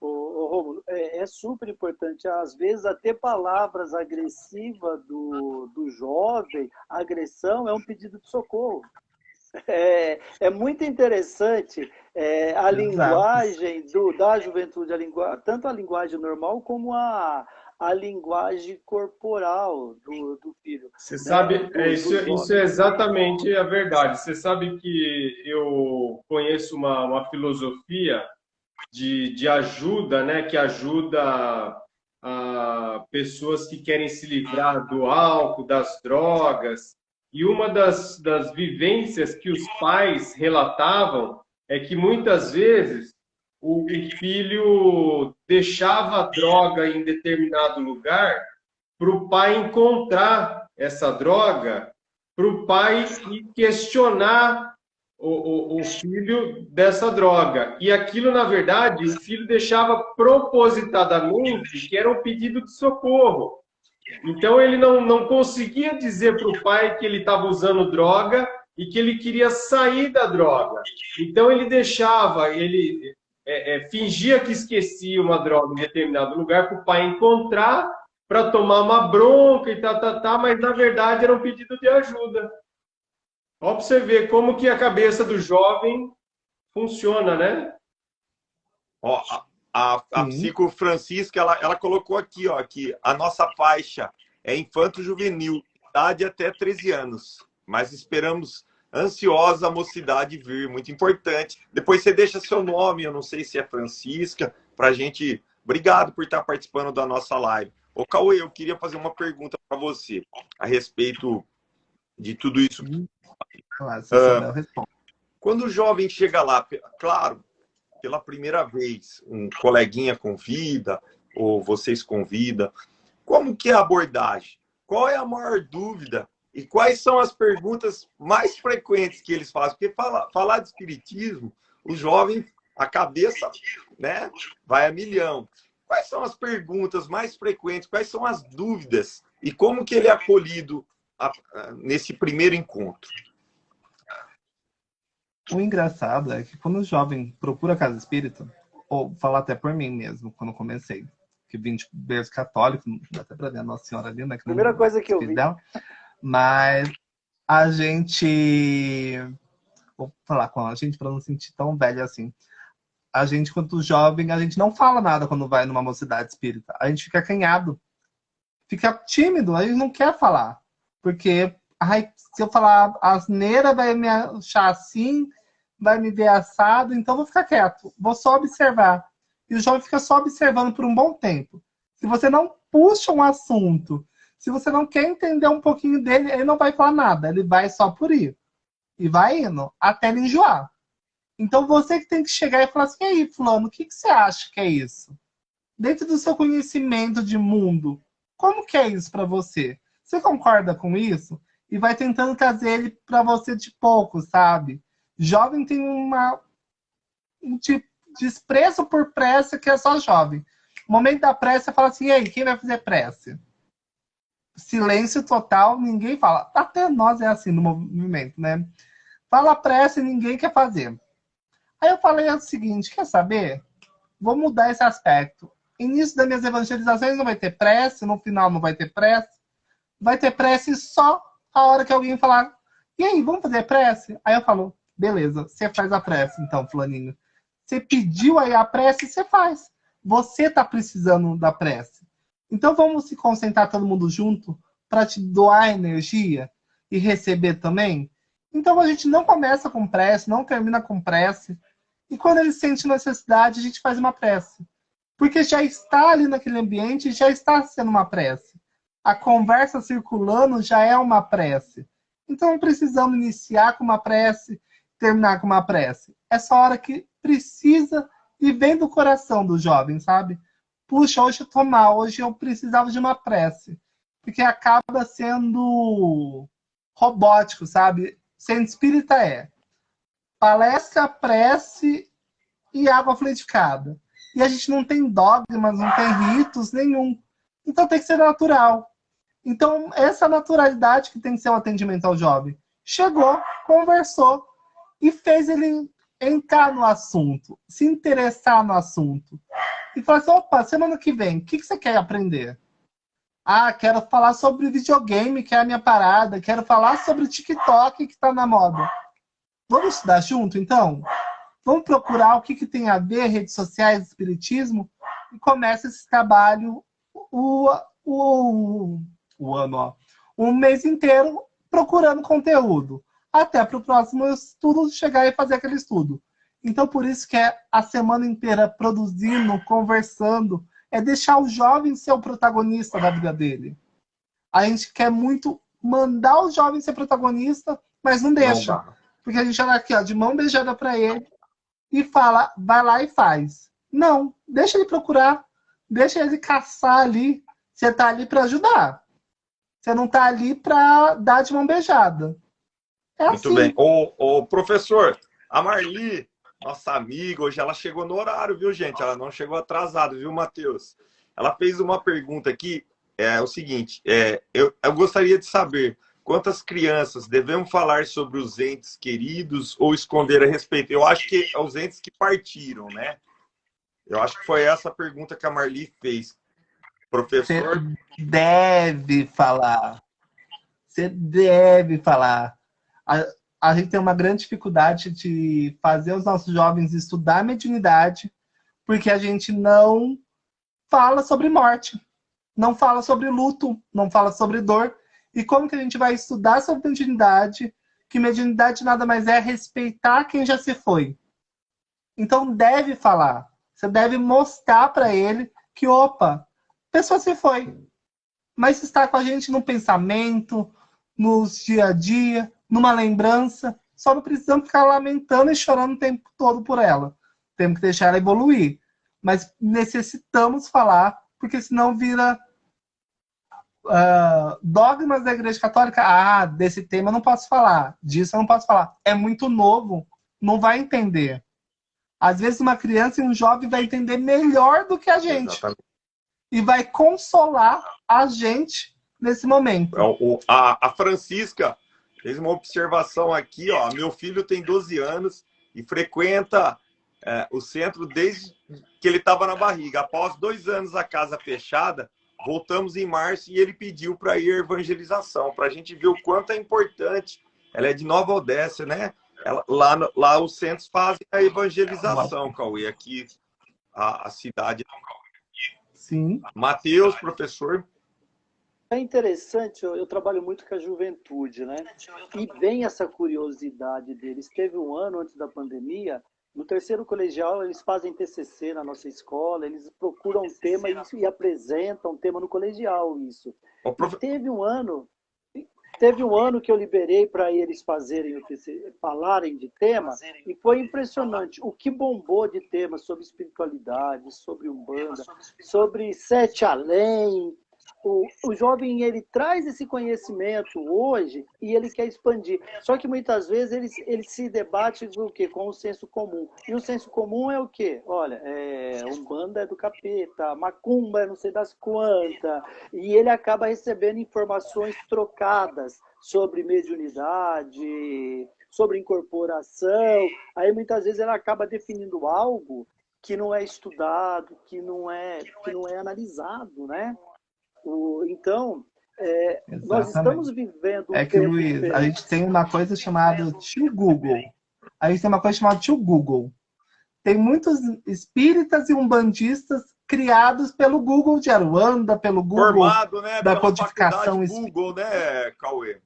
Rômulo, é super importante. Às vezes, até palavras agressivas do jovem, a agressão é um pedido de socorro. É muito interessante a linguagem da juventude, tanto a linguagem normal como a linguagem corporal do filho.
Você sabe, isso é exatamente a verdade. Você sabe que eu conheço uma filosofia de ajuda, né, que ajuda a pessoas que querem se livrar do álcool, das drogas. E uma das vivências que os pais relatavam é que muitas vezes o filho deixava a droga em determinado lugar para o pai encontrar essa droga, para o pai questionar o filho dessa droga. E aquilo, na verdade, o filho deixava propositadamente que era um pedido de socorro. Então, ele não conseguia dizer para o pai que ele estava usando droga e que ele queria sair da droga. Então, ele deixava, ele fingia que esquecia uma droga em determinado lugar para o pai encontrar, para tomar uma bronca e mas, na verdade, era um pedido de ajuda. Ó, para você ver como que a cabeça do jovem funciona, né?
Ó, a psico Francisca, ela colocou aqui, ó, que a nossa faixa é infanto-juvenil, idade até 13 anos. Mas esperamos ansiosa a mocidade vir, muito importante. Depois você deixa seu nome, eu não sei se é Francisca, pra gente... Obrigado por estar participando da nossa live. Ô, Cauê, eu queria fazer uma pergunta para você a respeito de tudo isso.
Claro, se eu respondo.
Quando o jovem chega lá, claro, pela primeira vez, um coleguinha convida, ou vocês convidam, como que é a abordagem? Qual é a maior dúvida? E quais são as perguntas mais frequentes que eles fazem? Porque falar de espiritismo, o jovem, a cabeça, né, vai a milhão. Quais são as perguntas mais frequentes? Quais são as dúvidas? E como que ele é acolhido nesse primeiro encontro?
O engraçado é que quando o jovem procura a casa espírita, ou falar até por mim mesmo, quando eu comecei, que vim de berço católico, dá até pra ver a Nossa Senhora ali, né?
Primeira coisa que eu vi.
Dela, mas a gente... Vou falar com a gente para não sentir tão velho assim. A gente, quanto jovem, a gente não fala nada quando vai numa mocidade espírita. A gente fica acanhado. Fica tímido, a gente não quer falar. Porque, se eu falar asneira, vai me achar assim, vai me ver assado, então eu vou ficar quieto. Vou só observar. E o jovem fica só observando por um bom tempo. Se você não puxa um assunto, se você não quer entender um pouquinho dele, ele não vai falar nada. Ele vai só por ir. E vai indo até ele enjoar. Então você que tem que chegar e falar assim, e aí, fulano, o que você acha que é isso? Dentro do seu conhecimento de mundo, como que é isso para você? Você concorda com isso? E vai tentando trazer ele para você de pouco, sabe? Jovem tem um tipo de desprezo por prece que é só jovem. No momento da prece, você fala assim, e aí, quem vai fazer prece? silêncio total, ninguém fala. Até nós é assim no movimento, né? Fala prece e ninguém quer fazer. Aí eu falei o seguinte, quer saber? Vou mudar esse aspecto. Início das minhas evangelizações não vai ter prece, no final não vai ter prece. Vai ter prece só a hora que alguém falar, e aí, vamos fazer prece? Aí eu falo, beleza, você faz a prece então, fulaninho. Você pediu aí a prece, você faz. Você tá precisando da prece. Então vamos se concentrar todo mundo junto para te doar energia e receber também? Então a gente não começa com prece, não termina com prece. E quando ele sente necessidade, a gente faz uma prece. Porque já está ali naquele ambiente, já está sendo uma prece. A conversa circulando já é uma prece. Então não precisamos iniciar com uma prece, terminar com uma prece. Essa hora que precisa e vem do coração do jovem, sabe? Puxa, hoje eu tô mal, hoje eu precisava de uma prece. Porque acaba sendo robótico, sabe? Sendo espírita palestra, prece e água fluidificada. E a gente não tem dogmas, não tem ritos nenhum. Então tem que ser natural. Então, essa naturalidade que tem que ser o atendimento ao jovem. Chegou, conversou e fez ele entrar no assunto, se interessar no assunto. E falou assim, opa, semana que vem, o que você quer aprender? Ah, quero falar sobre videogame, que é a minha parada. Quero falar sobre TikTok, que está na moda. Vamos estudar junto, então? Vamos procurar o que tem a ver, redes sociais, espiritismo, e começa esse trabalho o ano, ó, um mês inteiro procurando conteúdo, até para o próximo estudo chegar e fazer aquele estudo. Então, por isso que é a semana inteira produzindo, conversando, é deixar o jovem ser o protagonista da vida dele. A gente quer muito mandar o jovem ser protagonista, mas não deixa.
Não dá.
Porque a gente olha aqui, ó, de mão beijada para ele e fala, vai lá e faz. Não, deixa ele procurar, deixa ele caçar ali. Você tá ali para ajudar. Você não tá ali para dar de mão beijada. É
Muito
assim.
bem. Ô, professor, a Marli, nossa amiga, hoje ela chegou no horário, viu, gente? Ela não chegou atrasada, viu, Matheus? Ela fez uma pergunta aqui, é o seguinte, eu gostaria de saber quantas crianças devemos falar sobre os entes queridos ou esconder a respeito? Eu acho que é os entes que partiram, né? Eu acho que foi essa a pergunta que a Marli fez. Professor?
Você deve falar. Você deve falar. A gente tem uma grande dificuldade de fazer os nossos jovens estudar mediunidade, porque a gente não fala sobre morte, não fala sobre luto, não fala sobre dor. E como que a gente vai estudar sobre mediunidade, que mediunidade nada mais é respeitar quem já se foi. Então deve falar. Você deve mostrar para ele que, opa, a pessoa se foi, mas está com a gente no pensamento, nos dia a dia, numa lembrança. Só não precisamos ficar lamentando e chorando o tempo todo por ela. Temos que deixar ela evoluir. Mas necessitamos falar, porque senão vira dogmas da Igreja Católica. Ah, desse tema eu não posso falar, disso eu não posso falar. É muito novo, não vai entender. Às vezes uma criança e um jovem vai entender melhor do que a gente.
Exatamente.
E vai consolar a gente nesse momento.
A Francisca fez uma observação aqui, ó. Meu filho tem 12 anos e frequenta o centro desde que ele estava na barriga. Após 2 anos a casa fechada, voltamos em março e ele pediu para ir à evangelização, para a gente ver o quanto é importante. Ela é de Nova Odessa, né? Lá os centros fazem a evangelização, Cauê, aqui a cidade.
Sim.
Matheus, professor.
É interessante, eu trabalho muito com a juventude, né? E vem essa curiosidade deles. Teve um ano antes da pandemia, no terceiro colegial, eles fazem TCC na nossa escola, eles procuram um tema e apresentam um tema no colegial, isso. E teve um ano que eu liberei para eles fazerem o TCC, falarem de tema, e foi impressionante o que bombou de temas sobre espiritualidade, sobre Umbanda, sobre Sete Além. O jovem, ele traz esse conhecimento hoje e ele quer expandir. Só que muitas vezes ele se debate do quê? Com o senso comum. E o senso comum é o quê? Olha, Umbanda é do capeta, Macumba é não sei das quantas. E ele acaba recebendo informações trocadas sobre mediunidade, sobre incorporação. Aí muitas vezes ele acaba definindo algo que não é estudado, que não é analisado, né? Então, nós estamos vivendo um
que,
tempo
Luiz,
diferente.
a gente tem uma coisa chamada tio Google. A gente tem uma coisa chamada tio Google. Tem muitos espíritas e umbandistas criados pelo Google de Aruanda, pelo Google
formado, né,
da
pela
codificação
faculdade Google, né, Cauê?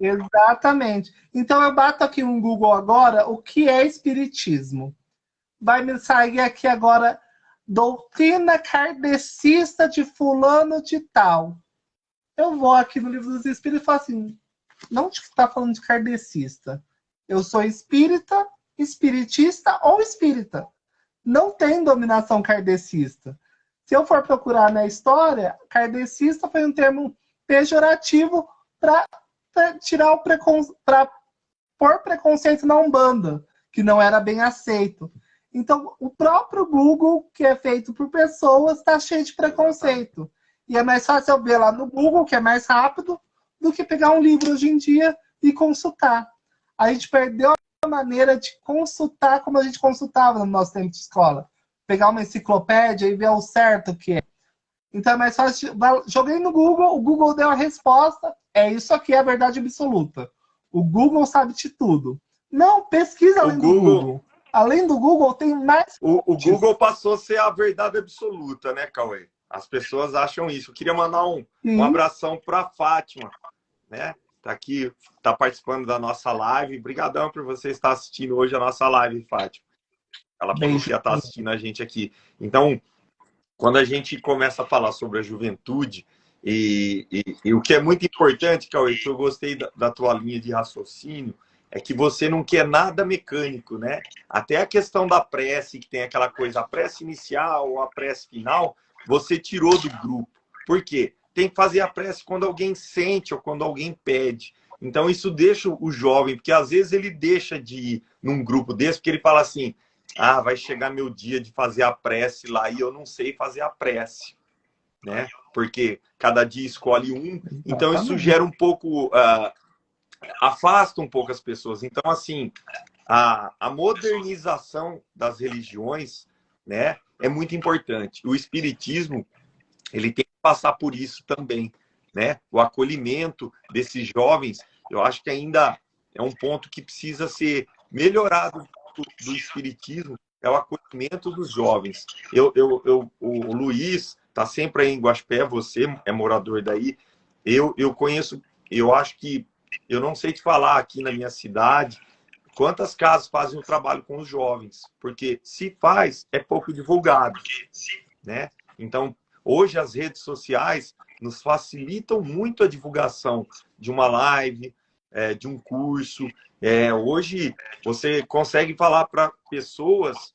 Exatamente. Então eu bato aqui no Google agora o que é espiritismo. Vai me sair aqui agora doutrina kardecista de fulano de tal. Eu vou aqui no Livro dos Espíritos e falo assim, não está falando de kardecista. Eu sou espírita, espiritista ou espírita. Não tem dominação kardecista. Se eu for procurar na história, kardecista foi um termo pejorativo para tirar para pôr preconceito na Umbanda, que não era bem aceito. Então, o próprio Google, que é feito por pessoas, está cheio de preconceito. E é mais fácil eu ver lá no Google, que é mais rápido, do que pegar um livro hoje em dia e consultar. A gente perdeu a maneira de consultar como a gente consultava no nosso tempo de escola. Pegar uma enciclopédia e ver o certo que é. Então é mais fácil. Joguei no Google, o Google deu a resposta. Isso aqui é a verdade absoluta. O Google sabe de tudo. Não, pesquisa além do Google. Além do Google, tem mais...
O Google passou a ser a verdade absoluta, né, Cauê? As pessoas acham isso. Eu queria mandar um abração para a Fátima, né? Tá aqui, tá participando da nossa live. Obrigadão por você estar assistindo hoje a nossa live, Fátima. Ela falou que ia estar assistindo a gente aqui. Então, quando a gente começa a falar sobre a juventude, e o que é muito importante, Cauê, que eu gostei da tua linha de raciocínio, é que você não quer nada mecânico, né? Até a questão da prece, que tem aquela coisa, a prece inicial ou a prece final, você tirou do grupo. Por quê? Tem que fazer a prece quando alguém sente ou quando alguém pede. Então isso deixa o jovem, porque às vezes ele deixa de ir num grupo desse, porque ele fala assim, vai chegar meu dia de fazer a prece lá e eu não sei fazer a prece, né? Porque cada dia escolhe um. Então isso gera um pouco... afasta um pouco as pessoas. Então, assim, a modernização das religiões, né, é muito importante. O espiritismo, ele tem que passar por isso também, né? O acolhimento desses jovens, eu acho que ainda é um ponto que precisa ser melhorado do espiritismo, é o acolhimento dos jovens. O Luiz está sempre aí em Guaxupé, você é morador daí. Eu conheço, eu acho que eu não sei te falar aqui na minha cidade quantas casas fazem o trabalho com os jovens, porque se faz, é pouco divulgado, né? Então, hoje as redes sociais nos facilitam muito a divulgação de uma live, de um curso. Hoje você consegue falar para pessoas,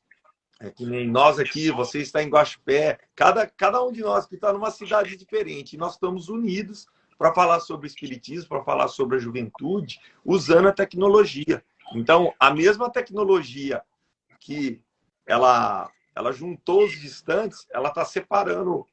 que nem nós aqui, você está em Guaxupé, cada um de nós que está numa cidade diferente, nós estamos unidos para falar sobre o espiritismo, para falar sobre a juventude, usando a tecnologia. Então, a mesma tecnologia que ela juntou os distantes, ela está separando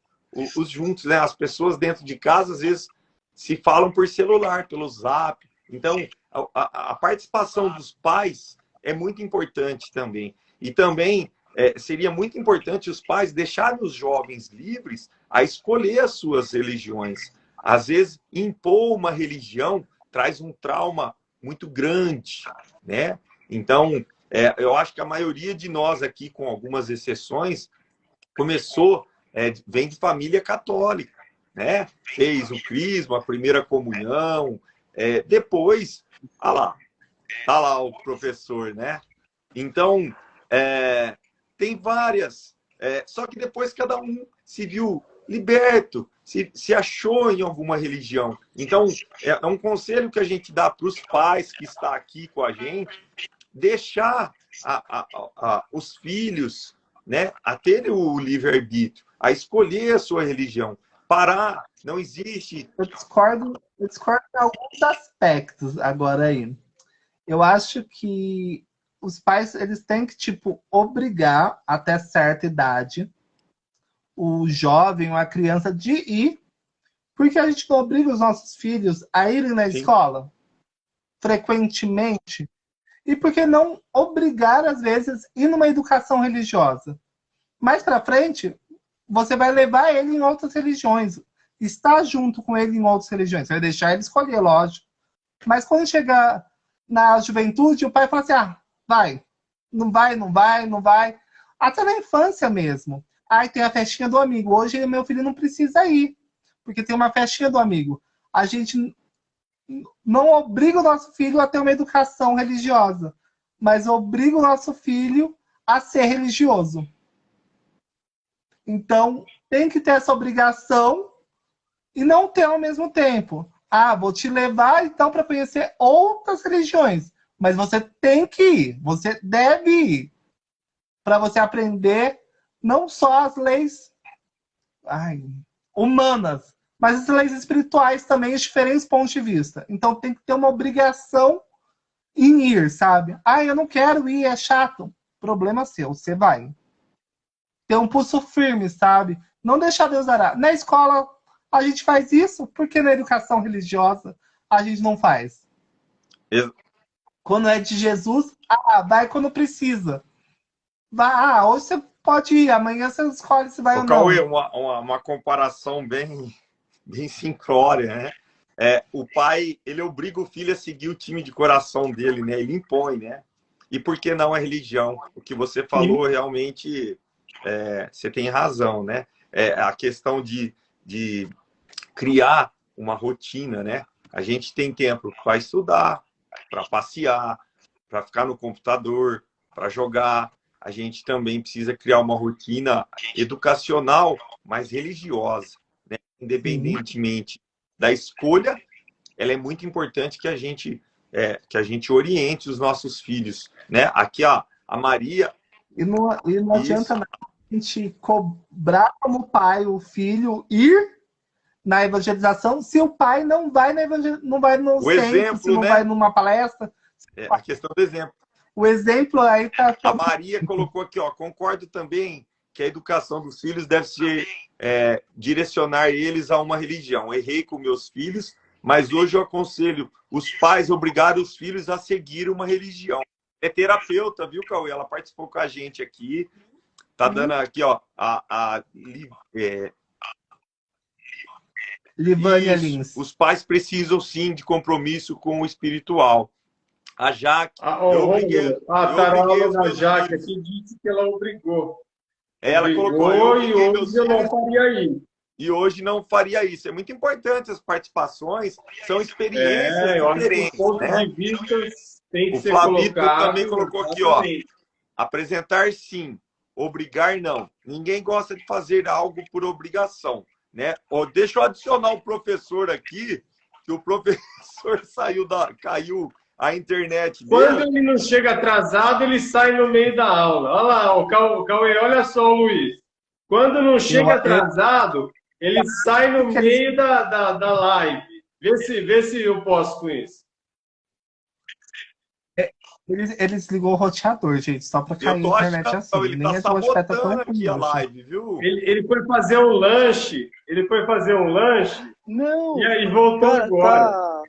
os juntos, né? As pessoas dentro de casa, às vezes, se falam por celular, pelo Zap. Então, a participação dos pais é muito importante também. E também seria muito importante os pais deixarem os jovens livres a escolher as suas religiões. Às vezes, impor uma religião traz um trauma muito grande, né? Então, eu acho que a maioria de nós aqui, com algumas exceções, vem de família católica, né? Fez o crisma, a primeira comunhão, depois, tá lá o professor, né? Então, tem várias, só que depois cada um se viu liberto, se achou em alguma religião. Então, é um conselho que a gente dá para os pais que estão aqui com a gente, deixar os filhos, né, a ter o livre-arbítrio, a escolher a sua religião. parar, não existe.
Eu discordo em alguns aspectos agora aí. Eu acho que os pais, eles têm que, tipo, obrigar até certa idade o jovem ou a criança de ir, porque a gente não obriga os nossos filhos a irem na
Sim.
escola frequentemente. E por que não obrigar, às vezes, ir numa educação religiosa? Mais para frente, você vai levar ele em outras religiões, estar junto com ele em outras religiões. Você vai deixar ele escolher, lógico. Mas quando chegar na juventude, o pai fala assim, vai. Não vai, não vai, não vai. Até na infância mesmo. Tem a festinha do amigo. Hoje meu filho não precisa ir, porque tem uma festinha do amigo. A gente não obriga o nosso filho a ter uma educação religiosa, mas obriga o nosso filho a ser religioso. Então, tem que ter essa obrigação e não ter ao mesmo tempo. Vou te levar então para conhecer outras religiões, mas você tem que ir, você deve ir, para você aprender não só as leis humanas, mas as leis espirituais também, os diferentes pontos de vista. Então tem que ter uma obrigação em ir, sabe? Eu não quero ir, é chato. Problema seu, você vai. Ter um pulso firme, sabe? Não deixar Deus dará. Na escola a gente faz isso, porque na educação religiosa a gente não faz. Quando é de Jesus, vai quando precisa. Vai, hoje você pode ir, amanhã você escolhe se vai ou não.
Cauê, uma comparação bem simplória, né? O pai, ele obriga o filho a seguir o time de coração dele, né? Ele impõe, né? E por que não a religião? O que você falou realmente, você tem razão, né? A questão de criar uma rotina, né? A gente tem tempo para estudar, para passear, para ficar no computador, para jogar. A gente também precisa criar uma rotina educacional, mas religiosa, né? Independentemente da escolha, ela é muito importante que a gente oriente os nossos filhos, né? Aqui, a Maria...
E não adianta nada a gente cobrar como pai o filho ir na evangelização se o pai não vai não vai no centro, se não vai numa palestra.
A questão do exemplo.
O exemplo aí tá...
A Maria colocou aqui, concordo também que a educação dos filhos deve ser direcionar eles a uma religião. Errei com meus filhos, mas hoje eu aconselho os pais obrigar os filhos a seguir uma religião. É terapeuta, viu, Cauê? Ela participou com a gente aqui. Tá dando aqui,
Livânia Lins.
Os pais precisam, sim, de compromisso com o espiritual. A Jaque...
A tarola da Jaque aqui disse que ela obrigou.
Ela colocou,
e hoje eu não faria isso.
E hoje não faria isso. É muito importante as participações, são experiências diferentes.
O ponto de vista tem que ser
Flavito
colocado.
Também colocou aqui, apresentar sim, obrigar não. Ninguém gosta de fazer algo por obrigação, né? Deixa eu adicionar o professor aqui, que o professor caiu a internet dele.
Quando ele não chega atrasado, ele sai no meio da aula. Olha lá, o Cauê, olha só, Luiz. Quando não chega atrasado, ele sai no meio da live. Vê se eu posso com isso.
Ele desligou o roteador, gente, só pra cair a internet assim.
Ele tá sabotando aqui a live, viu?
Ele foi fazer um lanche.
Não.
E aí voltou agora.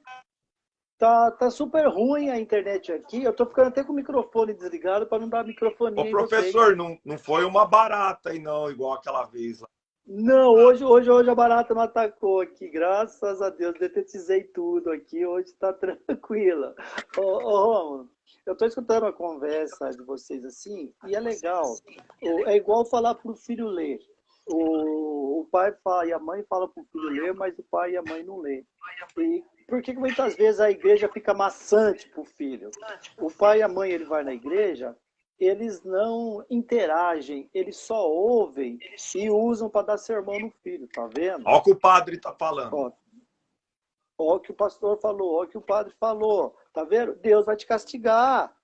Tá super ruim a internet aqui. Eu tô ficando até com o microfone desligado para não dar microfonia.
Ô, professor, não foi uma barata aí não, igual aquela vez lá.
Não, hoje a barata não atacou aqui. Graças a Deus, detetizei tudo aqui. Hoje tá tranquila. Ô, Romulo, eu tô escutando a conversa de vocês assim, e é legal. É igual falar pro filho ler. O pai fala e a mãe fala pro filho ler, mas o pai e a mãe não lê. E por que muitas vezes a igreja fica maçante pro filho? O pai e a mãe, ele vai na igreja, eles não interagem, eles só ouvem e usam para dar sermão no filho, tá vendo?
Olha o que o padre tá falando.
Ó o que o pastor falou, ó o que o padre falou, tá vendo? Deus vai te castigar,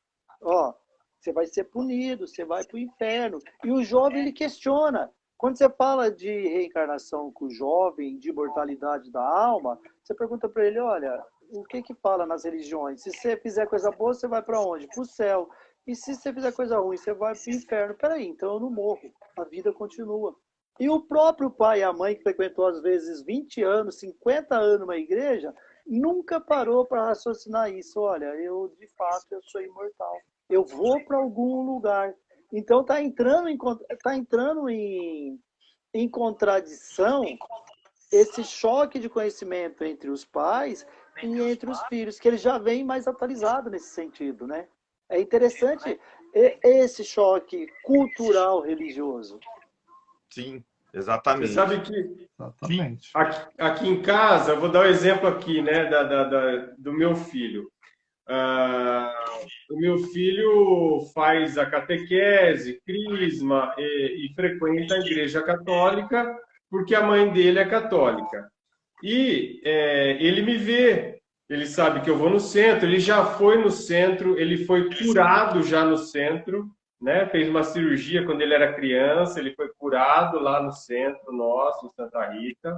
ó, você vai ser punido, você vai pro inferno. E o jovem, ele questiona, Quando você fala de reencarnação com o jovem, de imortalidade da alma, você pergunta para ele, olha, o que que fala nas religiões? Se você fizer coisa boa, você vai para onde? Para o céu. E se você fizer coisa ruim, você vai para o inferno. Peraí, então eu não morro. A vida continua. E o próprio pai e a mãe, que frequentou às vezes 20 anos, 50 anos uma igreja, nunca parou para raciocinar isso. Olha, eu de fato eu sou imortal. Eu vou para algum lugar. Então está entrando em contradição esse choque de conhecimento entre os pais e entre os filhos, que ele já vem mais atualizado nesse sentido, né? É interessante esse choque cultural religioso.
Sim,
Você
exatamente.
sabe que
Exatamente.
aqui em casa, eu vou dar um exemplo aqui, né, do meu filho. O meu filho faz a catequese, crisma e frequenta a igreja católica porque a mãe dele é católica. E ele me vê, ele sabe que eu vou no centro, ele já foi no centro, ele foi curado já no centro, né? Fez uma cirurgia quando ele era criança, ele foi curado lá no centro nosso, em Santa Rita.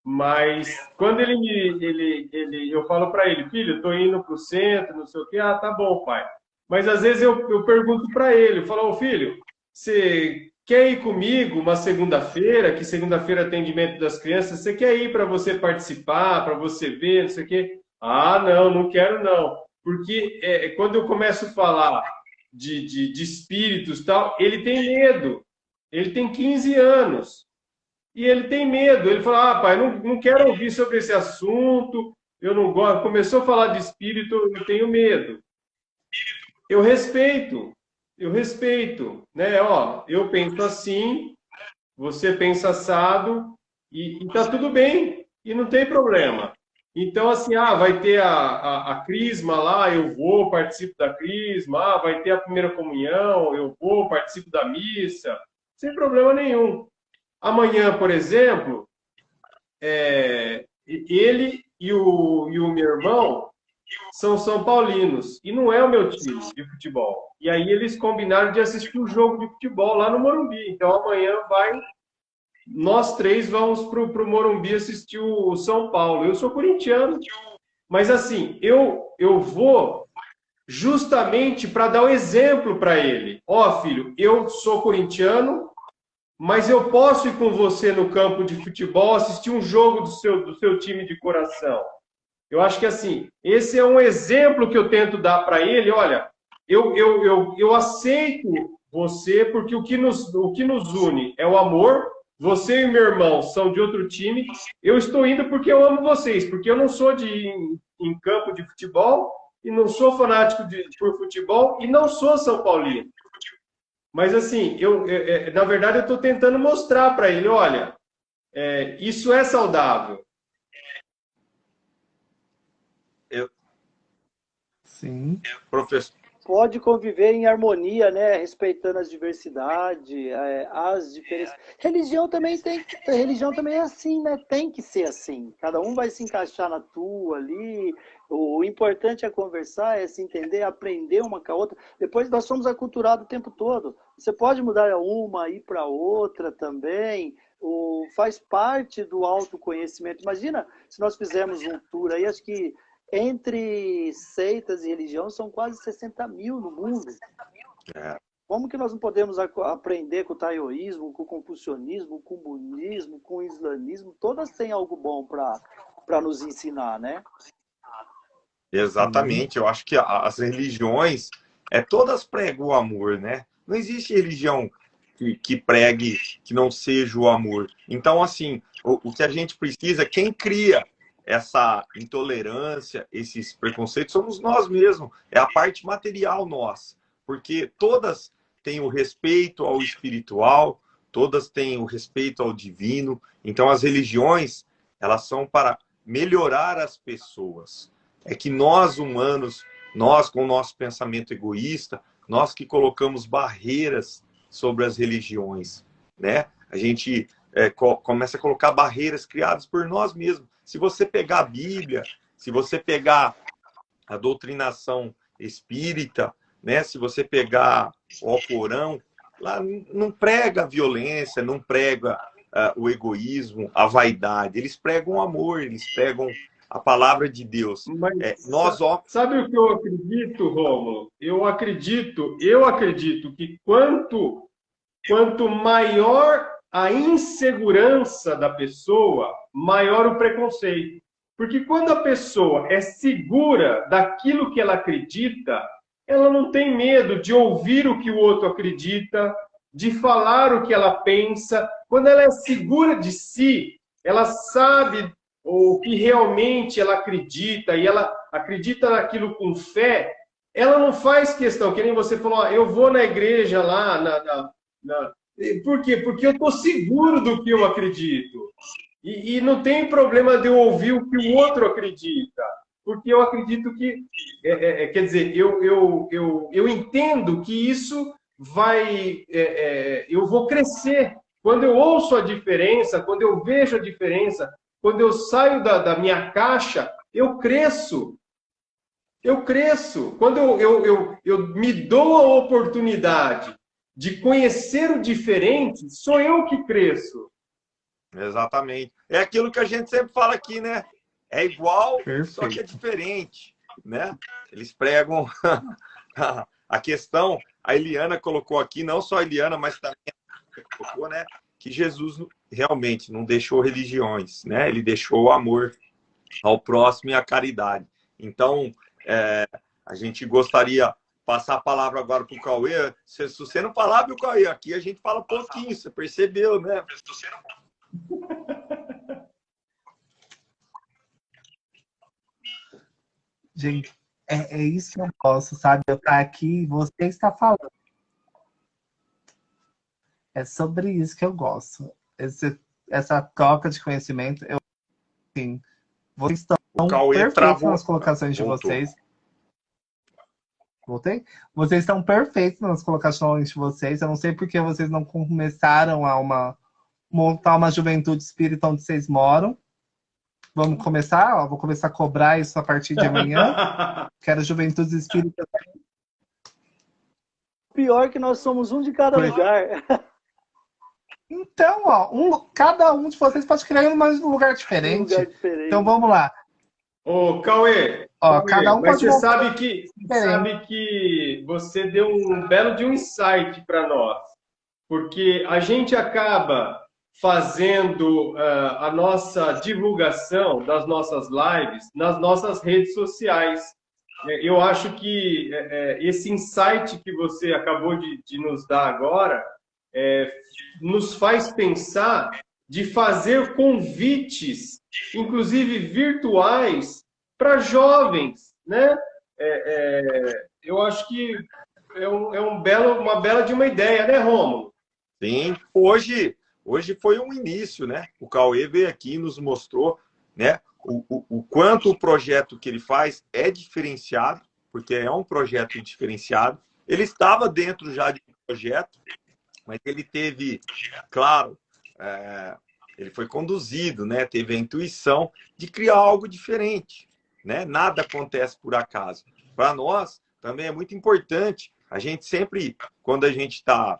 Mas quando eu falo para ele, filho, eu tô indo pro centro, não sei o quê, tá bom, pai. Mas às vezes eu pergunto para ele, eu falo, ô filho, você quer ir comigo uma segunda-feira, que segunda-feira é atendimento das crianças, você quer ir para você participar, para você ver, não sei o quê? Ah, não quero não. Porque quando eu começo a falar de espíritos e tal, ele tem medo. Ele tem 15 anos. E ele tem medo. Ele fala, pai, não quero ouvir sobre esse assunto, eu não gosto. Começou a falar de espírito, eu tenho medo. Eu respeito, né? Ó, eu penso assim, você pensa assado, e tá tudo bem, e não tem problema. Então, assim, vai ter a crisma lá, eu vou, participo da crisma, vai ter a primeira comunhão, eu vou, participo da missa, sem problema nenhum. Amanhã, por exemplo, ele e o meu irmão são São Paulinos, e não é o meu time de futebol. E aí eles combinaram de assistir um jogo de futebol lá no Morumbi. Então amanhã nós três vamos pro Morumbi assistir o São Paulo. Eu sou corintiano, mas assim, eu vou justamente para dar o exemplo para ele. Ó, filho, eu sou corintiano, mas eu posso ir com você no campo de futebol, assistir um jogo do seu time de coração. Eu acho que, assim, esse é um exemplo que eu tento dar para ele. Olha, eu aceito você porque o que nos une é o amor. Você e meu irmão são de outro time. Eu estou indo porque eu amo vocês, porque eu não sou de ir em campo de futebol e não sou fanático por futebol e não sou São Paulino. Mas, assim, na verdade, eu estou tentando mostrar para ele, olha, isso é saudável.
Sim.
Professor,
Pode conviver em harmonia, né? Respeitando as diversidades, as diferenças. Religião também é assim, né? Tem que ser assim. Cada um vai se encaixar na tua ali. O importante é conversar, é se entender, aprender uma com a outra. Depois nós somos aculturados o tempo todo. Você pode mudar uma e ir para outra também. Faz parte do autoconhecimento. Imagina se nós fizermos um tour aí, acho que entre seitas e religião são quase 60 mil no mundo. Como que nós não podemos aprender com o taoísmo, com o confucionismo, com o budismo, com o islamismo? Todas têm algo bom para nos ensinar, né?
exatamente. Eu acho que as religiões, todas pregam o amor, né? Não existe religião que pregue que não seja o amor. Então, assim, o que a gente precisa, quem cria essa intolerância, esses preconceitos, somos nós mesmos. É a parte material nossa. Porque todas têm o respeito ao espiritual, todas têm o respeito ao divino. Então, as religiões, elas são para melhorar as pessoas. É que nós, humanos, nós com o nosso pensamento egoísta, nós que colocamos barreiras sobre as religiões, né? A gente começa a colocar barreiras criadas por nós mesmos. Se você pegar a Bíblia, se você pegar a doutrinação espírita, né? Se você pegar o Alcorão, lá não prega a violência, não prega o egoísmo, a vaidade. Eles pregam o amor, eles pregam a palavra de Deus.
Mas
Nós,
sabe o que eu acredito, Rômulo? Eu acredito que quanto maior a insegurança da pessoa, maior o preconceito. Porque quando a pessoa é segura daquilo que ela acredita, ela não tem medo de ouvir o que o outro acredita, de falar o que ela pensa. Quando ela é segura de si, ela sabe o que realmente ela acredita e ela acredita naquilo com fé, ela não faz questão, que nem você falou, eu vou na igreja lá, por quê? Porque eu estou seguro do que eu acredito. E não tem problema de eu ouvir o que o outro acredita. Porque eu acredito que, quer dizer, eu entendo que isso vai, eu vou crescer. Quando eu ouço a diferença, quando eu vejo a diferença, quando eu saio da minha caixa, eu cresço. Eu cresço. Quando eu me dou a oportunidade de conhecer o diferente, sou eu que cresço.
exatamente. É aquilo que a gente sempre fala aqui, né? É igual,
Perfeito.
só que é diferente, né? Eles pregam a questão. A Eliana colocou aqui, não só a Eliana, mas também a colocou, né? Que Jesus realmente não deixou religiões, né? Ele deixou o amor ao próximo e a caridade. Então, a gente gostaria passar a palavra agora para o Cauê. Se você não falar, viu, Cauê? Aqui a gente fala pouquinho, você percebeu, né?
Gente, é isso que eu gosto, sabe? Eu estar aqui e você está falando. É sobre isso que eu gosto. Essa troca de conhecimento, assim, vocês estão perfeitos nas colocações de vocês. Voltei? Vocês estão perfeitos nas colocações de vocês. Eu não sei porque vocês não começaram a montar uma juventude espírita onde vocês moram. Vamos começar? Vou começar a cobrar isso a partir de amanhã. Quero juventudes espíritas.
Pior que nós somos um de cada lugar.
Então, cada um de vocês pode criar um lugar diferente. Então vamos lá.
Ô, Cauê,
cada um
mas
pode
você sabe que você deu um belo de um insight para nós. Porque a gente acaba fazendo a nossa divulgação das nossas lives nas nossas redes sociais. Eu acho que esse insight que você acabou de nos dar agora nos faz pensar de fazer convites, inclusive virtuais, para jovens, né? Eu acho que uma bela de uma ideia, né, Rômulo?
Sim, hoje foi um início, né? O Cauê veio aqui e nos mostrou, né, o quanto o projeto que ele faz é diferenciado, porque é um projeto diferenciado. Ele estava dentro já de um projeto, mas ele teve, claro, ele foi conduzido, né? Teve a intuição de criar algo diferente, né? Nada acontece por acaso. Para nós, também é muito importante, a gente sempre, quando a gente está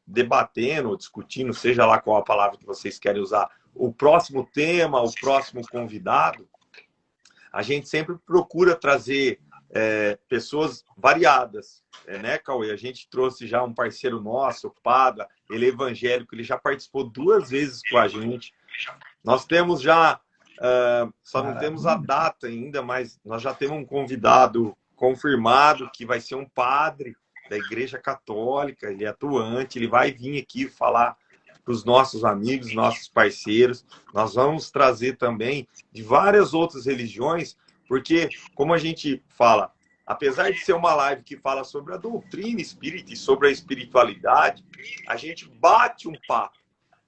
debatendo ou discutindo, seja lá qual a palavra que vocês querem usar, o próximo tema, o próximo convidado, a gente sempre procura trazer pessoas variadas, né, Cauê? A gente trouxe já um parceiro nosso, o Pada, ele é evangélico, ele já participou 2 vezes com a gente. Nós temos já, só não temos a data ainda, mas nós já temos um convidado confirmado que vai ser um padre da Igreja Católica, ele é atuante, ele vai vir aqui falar para os nossos amigos, nossos parceiros. Nós vamos trazer também de várias outras religiões, porque, como a gente fala, apesar de ser uma live que fala sobre a doutrina espírita e sobre a espiritualidade, a gente bate um papo.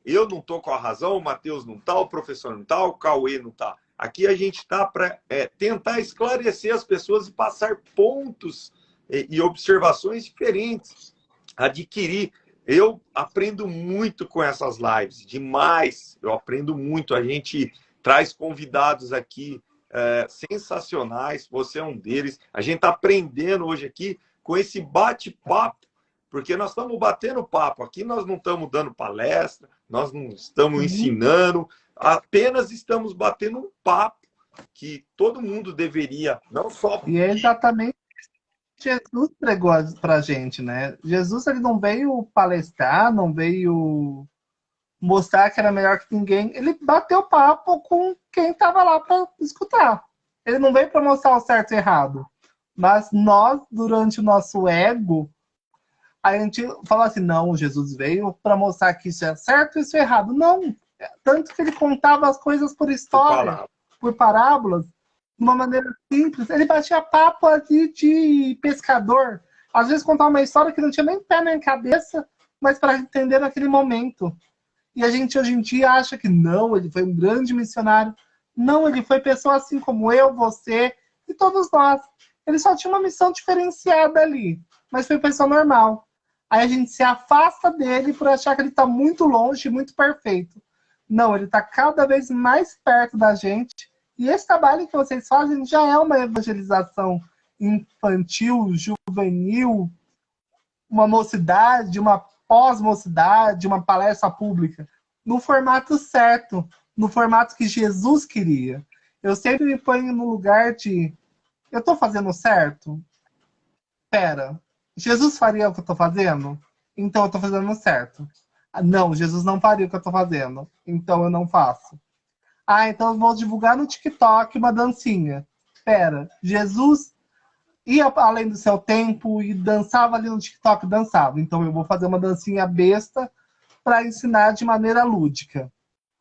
Eu não estou com a razão, o Matheus não está, o professor não está, o Cauê não está. Aqui a gente está para tentar esclarecer as pessoas e passar pontos e observações diferentes, adquirir. Eu aprendo muito com essas lives, demais. Eu aprendo muito. A gente traz convidados aqui sensacionais, você é um deles. A gente está aprendendo hoje aqui com esse bate-papo Porque nós estamos batendo papo aqui, nós não estamos dando palestra, nós não estamos ensinando, apenas estamos batendo um papo que todo mundo deveria, não só...
E é exatamente Jesus pregou pra gente, né? Jesus, ele não veio palestrar, não veio mostrar que era melhor que ninguém. Ele bateu papo com quem estava lá para escutar. Ele não veio para mostrar o certo e errado. Mas nós, durante o nosso ego, a gente fala assim, não, Jesus veio para mostrar que isso é certo e isso é errado. Não. Tanto que ele contava as coisas por história, por parábolas, de uma maneira simples. Ele batia papo ali de pescador. Às vezes contava uma história que não tinha nem pé nem cabeça, mas para entender naquele momento. E a gente hoje em dia acha que não, ele foi um grande missionário. Não, ele foi pessoa assim como eu, você e todos nós. Ele só tinha uma missão diferenciada ali, mas foi pessoa normal. Aí a gente se afasta dele por achar que ele está muito longe, muito perfeito. Não, ele está cada vez mais perto da gente. E esse trabalho que vocês fazem já é uma evangelização infantil, juvenil, uma mocidade, uma pós-mocidade, uma palestra pública, no formato certo, no formato que Jesus queria. Eu sempre me ponho no lugar de, eu estou fazendo certo? Pera, Jesus faria o que eu estou fazendo? Então eu estou fazendo certo. Não, Jesus não faria o que eu estou fazendo, então eu não faço. Então eu vou divulgar no TikTok uma dancinha. Pera, Jesus ia além do seu tempo e dançava ali no TikTok, dançava. Então eu vou fazer uma dancinha besta para ensinar de maneira lúdica.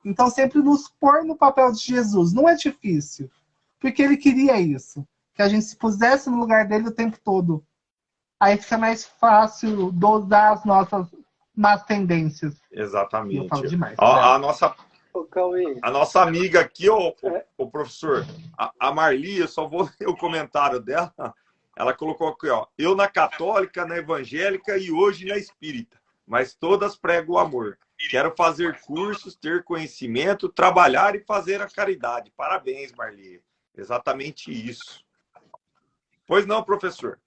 Então sempre nos pôr no papel de Jesus. Não é difícil, porque ele queria isso. Que a gente se pusesse no lugar dele o tempo todo. Aí fica mais fácil dosar as nossas más tendências.
Exatamente.
Eu falo demais.
A nossa...
Ô, Cauê.
A nossa amiga aqui, o professor, a Marli, eu só vou ler o comentário dela. Ela colocou aqui, ó, eu na católica, na evangélica e hoje na espírita, mas todas pregam o amor. Quero fazer cursos, ter conhecimento, trabalhar e fazer a caridade. Parabéns, Marli. Exatamente isso. Pois não, professor?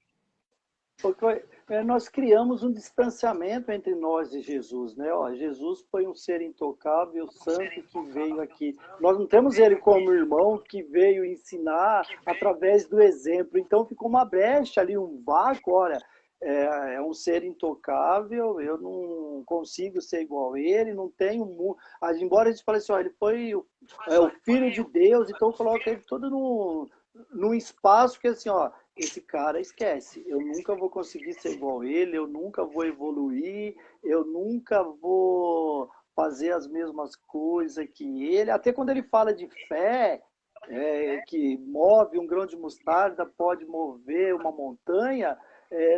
Nós criamos um distanciamento entre nós e Jesus, né? Jesus foi um ser intocável, santo que veio aqui. Nós não temos ele como irmão que veio ensinar através do exemplo. Então ficou uma brecha ali, um vácuo. Olha, é um ser intocável, eu não consigo ser igual a ele, não tenho... Embora a gente fale assim, ele foi o Filho de Deus, então coloca ele todo num espaço que assim, esse cara esquece, eu nunca vou conseguir ser igual a ele, eu nunca vou evoluir, eu nunca vou fazer as mesmas coisas que ele. Até quando ele fala de fé, que move um grão de mostarda, pode mover uma montanha,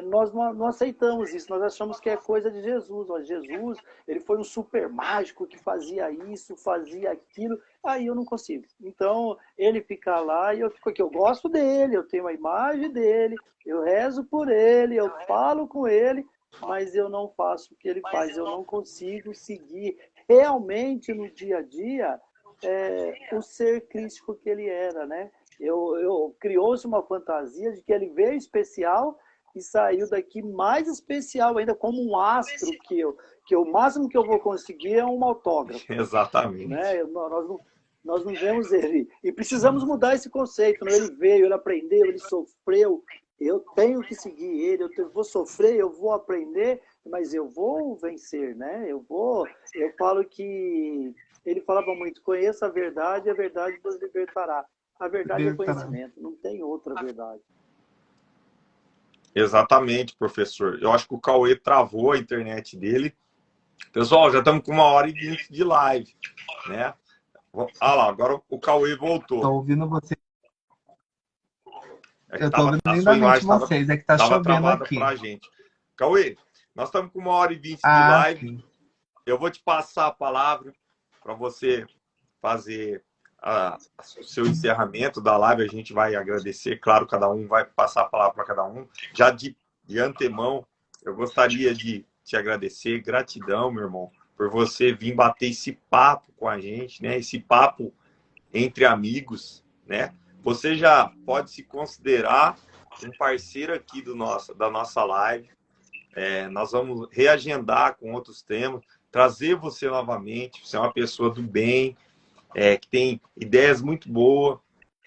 nós não aceitamos isso, nós achamos que é coisa de Jesus. Jesus, ele foi um super mágico que fazia isso, fazia aquilo, aí eu não consigo. Então, ele fica lá e eu fico aqui, eu gosto dele, eu tenho a imagem dele, eu rezo por ele, eu falo com ele, mas eu não faço o que ele faz, eu não consigo seguir realmente no dia a dia o ser crístico que ele era, né? Criou-se uma fantasia de que ele veio especial e saiu daqui mais especial ainda, como um astro que o máximo que eu vou conseguir é um autógrafo.
Exatamente.
Né? Nós não vemos ele. E precisamos mudar esse conceito. Né? Ele veio, ele aprendeu, ele sofreu. Eu tenho que seguir ele, eu vou sofrer, eu vou aprender, mas eu vou vencer, né? Eu falo que ele falava muito, conheça a verdade vos libertará. A verdade é conhecimento, não tem outra verdade.
Exatamente, professor. Eu acho que o Cauê travou a internet dele. Pessoal, já estamos com 1h20 de live, né? Lá, agora o Cauê voltou.
Estou ouvindo você.
Eu estou ouvindo lindamente vocês,
é que está chovendo aqui.
Pra gente. Cauê, nós estamos com 1h20 de live. Sim. Eu vou te passar a palavra para você fazer o seu encerramento da live. A gente vai agradecer, claro, cada um vai passar a palavra para cada um. Já de antemão, eu gostaria de te agradecer, gratidão, meu irmão, por você vir bater esse papo com a gente, né? Esse papo entre amigos, né? Você já pode se considerar um parceiro aqui da nossa live. Nós vamos reagendar com outros temas, trazer você novamente. Você é uma pessoa do bem, que tem ideias muito boas,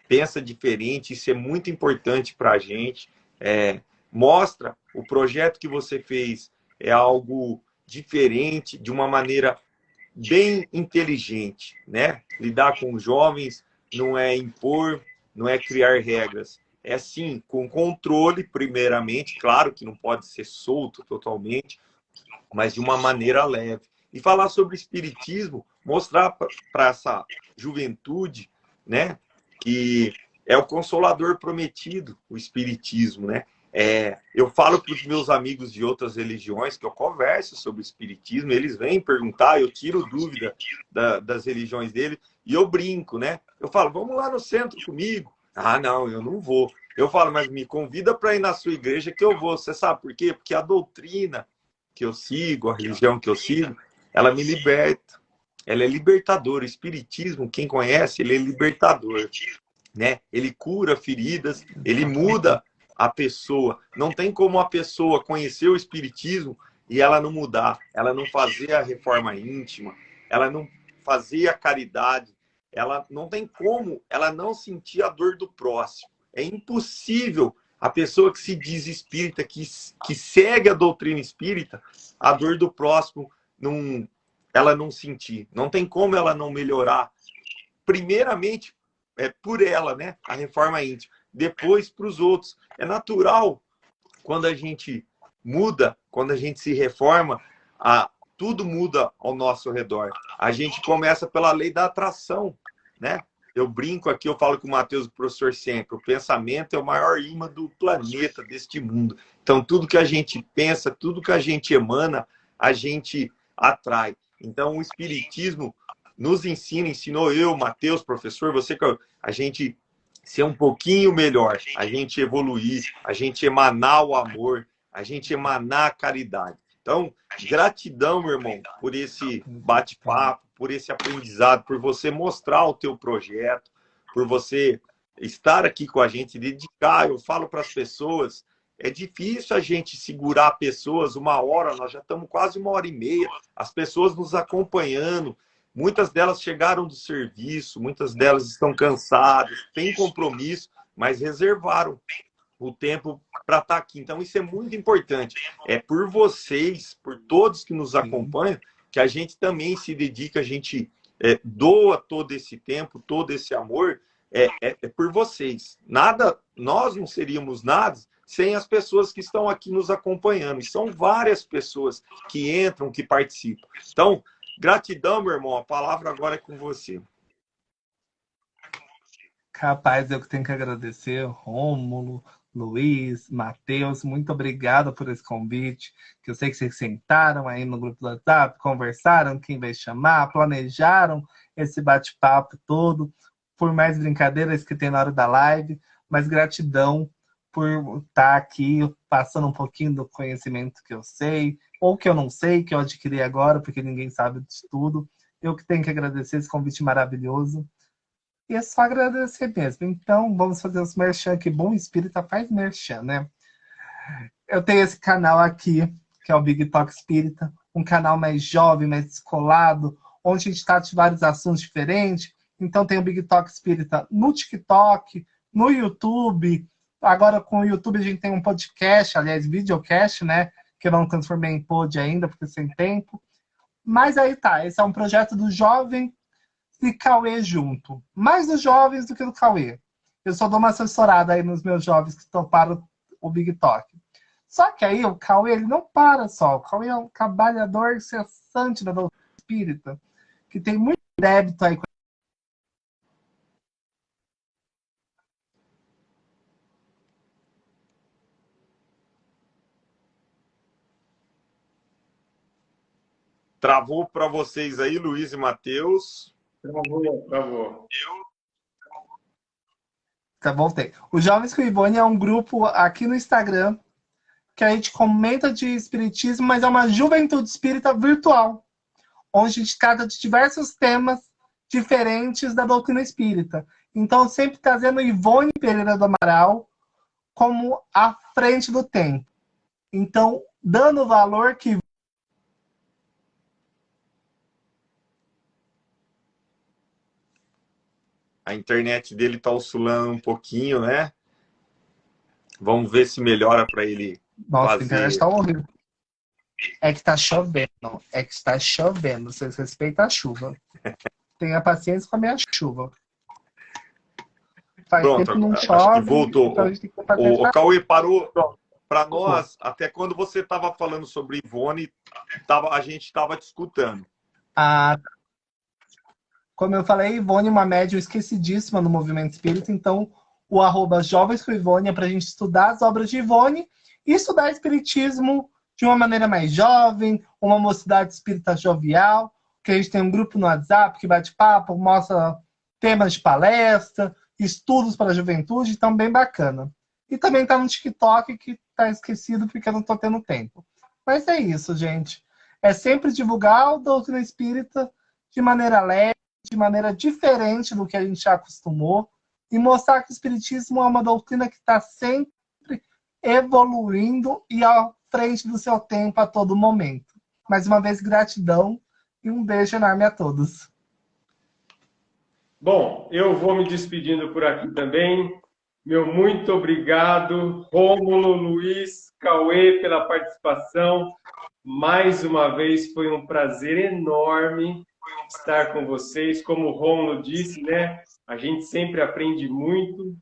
pensa diferente, isso é muito importante para a gente. Mostra o projeto que você fez é algo diferente, de uma maneira bem inteligente, né? Lidar com os jovens não é impor, não é criar regras. É sim, com controle, primeiramente, claro que não pode ser solto totalmente, mas de uma maneira leve. E falar sobre espiritismo, mostrar para essa juventude, né, que é o consolador prometido, o espiritismo, né? Eu falo para os meus amigos de outras religiões que eu converso sobre o espiritismo, eles vêm perguntar, eu tiro dúvida das religiões deles e eu brinco, né? Eu falo, vamos lá no centro comigo. Ah, não, eu não vou. Eu falo, mas me convida para ir na sua igreja que eu vou. Você sabe por quê? Porque a doutrina que eu sigo, a religião que eu sigo, ela me liberta. Ela é libertadora. O espiritismo, quem conhece, ele é libertador, né? Ele cura feridas, ele muda a pessoa. Não tem como a pessoa conhecer o espiritismo e ela não mudar, ela não fazer a reforma íntima, ela não fazer a caridade, ela não tem como ela não sentir a dor do próximo. É impossível a pessoa que se diz espírita, que segue a doutrina espírita, a dor do próximo ela não sentir. Não tem como ela não melhorar. Primeiramente, por ela, né? A reforma íntima. Depois para os outros. É natural, quando a gente muda, quando a gente se reforma, tudo muda ao nosso redor. A gente começa pela lei da atração, né? Eu brinco aqui, eu falo com o Matheus, o professor sempre, o pensamento é o maior imã do planeta, deste mundo. Então, tudo que a gente pensa, tudo que a gente emana, a gente atrai. Então, o Espiritismo nos ensinou eu, Matheus, professor, você, a gente ser um pouquinho melhor, a gente evoluir, a gente emanar o amor, a gente emanar a caridade. Então, gratidão, meu irmão, por esse bate-papo, por esse aprendizado, por você mostrar o teu projeto, por você estar aqui com a gente, dedicar. Eu falo para as pessoas, é difícil a gente segurar pessoas 1 hora, nós já estamos quase 1 hora e meia, as pessoas nos acompanhando, muitas delas chegaram do serviço, muitas delas estão cansadas, têm compromisso, mas reservaram o tempo para estar aqui. Então, isso é muito importante. É por vocês, por todos que nos acompanham, que a gente também se dedica, a gente doa todo esse tempo, todo esse amor, é por vocês. Nós não seríamos nada sem as pessoas que estão aqui nos acompanhando. E são várias pessoas que entram, que participam. Então, gratidão, meu irmão. A palavra agora é com você.
Rapaz, eu que tenho que agradecer, Rômulo, Luiz, Matheus, muito obrigado por esse convite, que eu sei que vocês sentaram aí no grupo do WhatsApp, conversaram quem vai chamar, planejaram esse bate-papo todo, por mais brincadeiras que tem na hora da live, mas gratidão por estar aqui passando um pouquinho do conhecimento que eu sei, ou que eu não sei, que eu adquiri agora, porque ninguém sabe de tudo. Eu que tenho que agradecer esse convite maravilhoso. E é só agradecer mesmo. Então, vamos fazer os merchan, que bom espírita faz merchan, né? Eu tenho esse canal aqui, que é o Big Talk Espírita, um canal mais jovem, mais descolado, onde a gente trata de vários assuntos diferentes. Então, tem o Big Talk Espírita no TikTok, no YouTube. Agora, com o YouTube, a gente tem um podcast, aliás, videocast, né? Que eu não transformei em pod ainda, porque sem tempo. Mas aí tá, esse é um projeto do jovem e Cauê junto. Mais dos jovens do que do Cauê. Eu só dou uma assessorada aí nos meus jovens que toparam o Big Talk. Só que aí o Cauê, ele não para só. O Cauê é um trabalhador incessante da doutrina espírita, que tem muito débito aí.
Travou para vocês aí, Luiz e Matheus.
Travou.
Tá, voltei. O Jovens com Ivone é um grupo aqui no Instagram que a gente comenta de espiritismo, mas é uma juventude espírita virtual, onde a gente trata de diversos temas diferentes da doutrina espírita. Então, sempre trazendo Ivone Pereira do Amaral como à frente do tempo. Então, dando o valor que...
A internet dele está oscilando um pouquinho, né? Vamos ver se melhora para ele
Nossa, a internet
fazer.
tá horrível. É que tá chovendo. É que está chovendo. Vocês respeitam a chuva. Tenha paciência com a minha chuva. Faz
Pronto,
tempo que não
acho que
chove,
voltou.
então a gente tem que ter paciência.
O Cauê parou
Pronto.
para nós, até quando você estava falando sobre Ivone, a gente estava te escutando.
Como eu falei, Ivone é uma médium esquecidíssima no movimento espírita, então o @ Jovens com Ivone é para a gente estudar as obras de Ivone e estudar espiritismo de uma maneira mais jovem, uma mocidade espírita jovial, que a gente tem um grupo no WhatsApp que bate papo, mostra temas de palestra, estudos para a juventude, então bem bacana. E também está no TikTok, que está esquecido porque eu não estou tendo tempo. Mas é isso, gente. É sempre divulgar o doutrina espírita de maneira leve, de maneira diferente do que a gente já acostumou, e mostrar que o espiritismo é uma doutrina que está sempre evoluindo e à frente do seu tempo a todo momento. Mais uma vez, gratidão e um beijo enorme a todos.
Bom, eu vou me despedindo por aqui também. Meu muito obrigado, Rômulo, Luiz, Cauê, pela participação. Mais uma vez foi um prazer enorme estar com vocês. Como o Rômulo disse, né? A gente sempre aprende muito.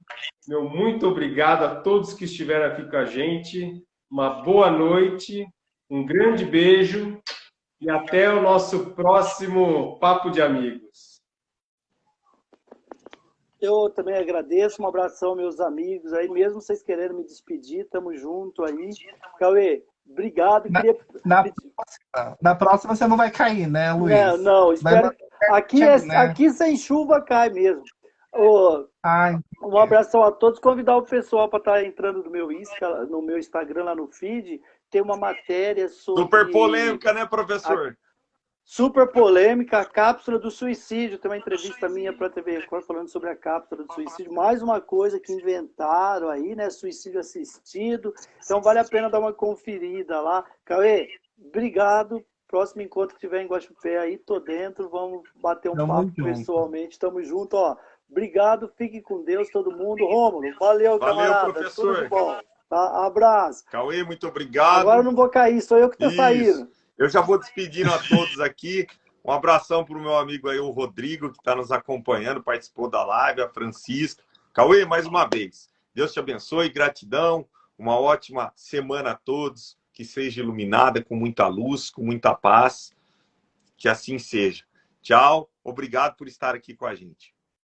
Meu muito obrigado a todos que estiveram aqui com a gente. Uma boa noite, um grande beijo e até o nosso próximo Papo de Amigos.
Eu também agradeço, um abração, meus amigos aí, mesmo vocês querendo me despedir, tamo junto aí. Cauê, obrigado.
Na próxima você não vai cair, né, Luiz?
Não, espero. Aqui sem chuva cai mesmo. Um abração a todos. Convidar o pessoal para estar entrando no meu Instagram, lá no feed. Tem uma matéria sobre...
Super polêmica, né, professor?
Super polêmica, a cápsula do suicídio. Tem uma entrevista minha para a TV Record falando sobre a cápsula do suicídio. Mais uma coisa que inventaram aí, né? Suicídio assistido. Então vale a pena dar uma conferida lá. Cauê, obrigado. Próximo encontro que tiver em Guaxupé aí, tô dentro. Vamos bater um papo pessoalmente. Tamo junto, ó. Obrigado, fique com Deus, todo mundo. Rômulo, valeu, camarada.
Professor.
Tudo de bom. Tá? Abraço.
Cauê, muito obrigado.
Agora eu não vou cair, sou eu que tô saindo.
Eu já vou despedindo a todos aqui. Um abração para o meu amigo aí, o Rodrigo, que está nos acompanhando, participou da live, a Francisca. Cauê, mais uma vez, Deus te abençoe, gratidão, uma ótima semana a todos, que seja iluminada com muita luz, com muita paz, que assim seja. Tchau, obrigado por estar aqui com a gente.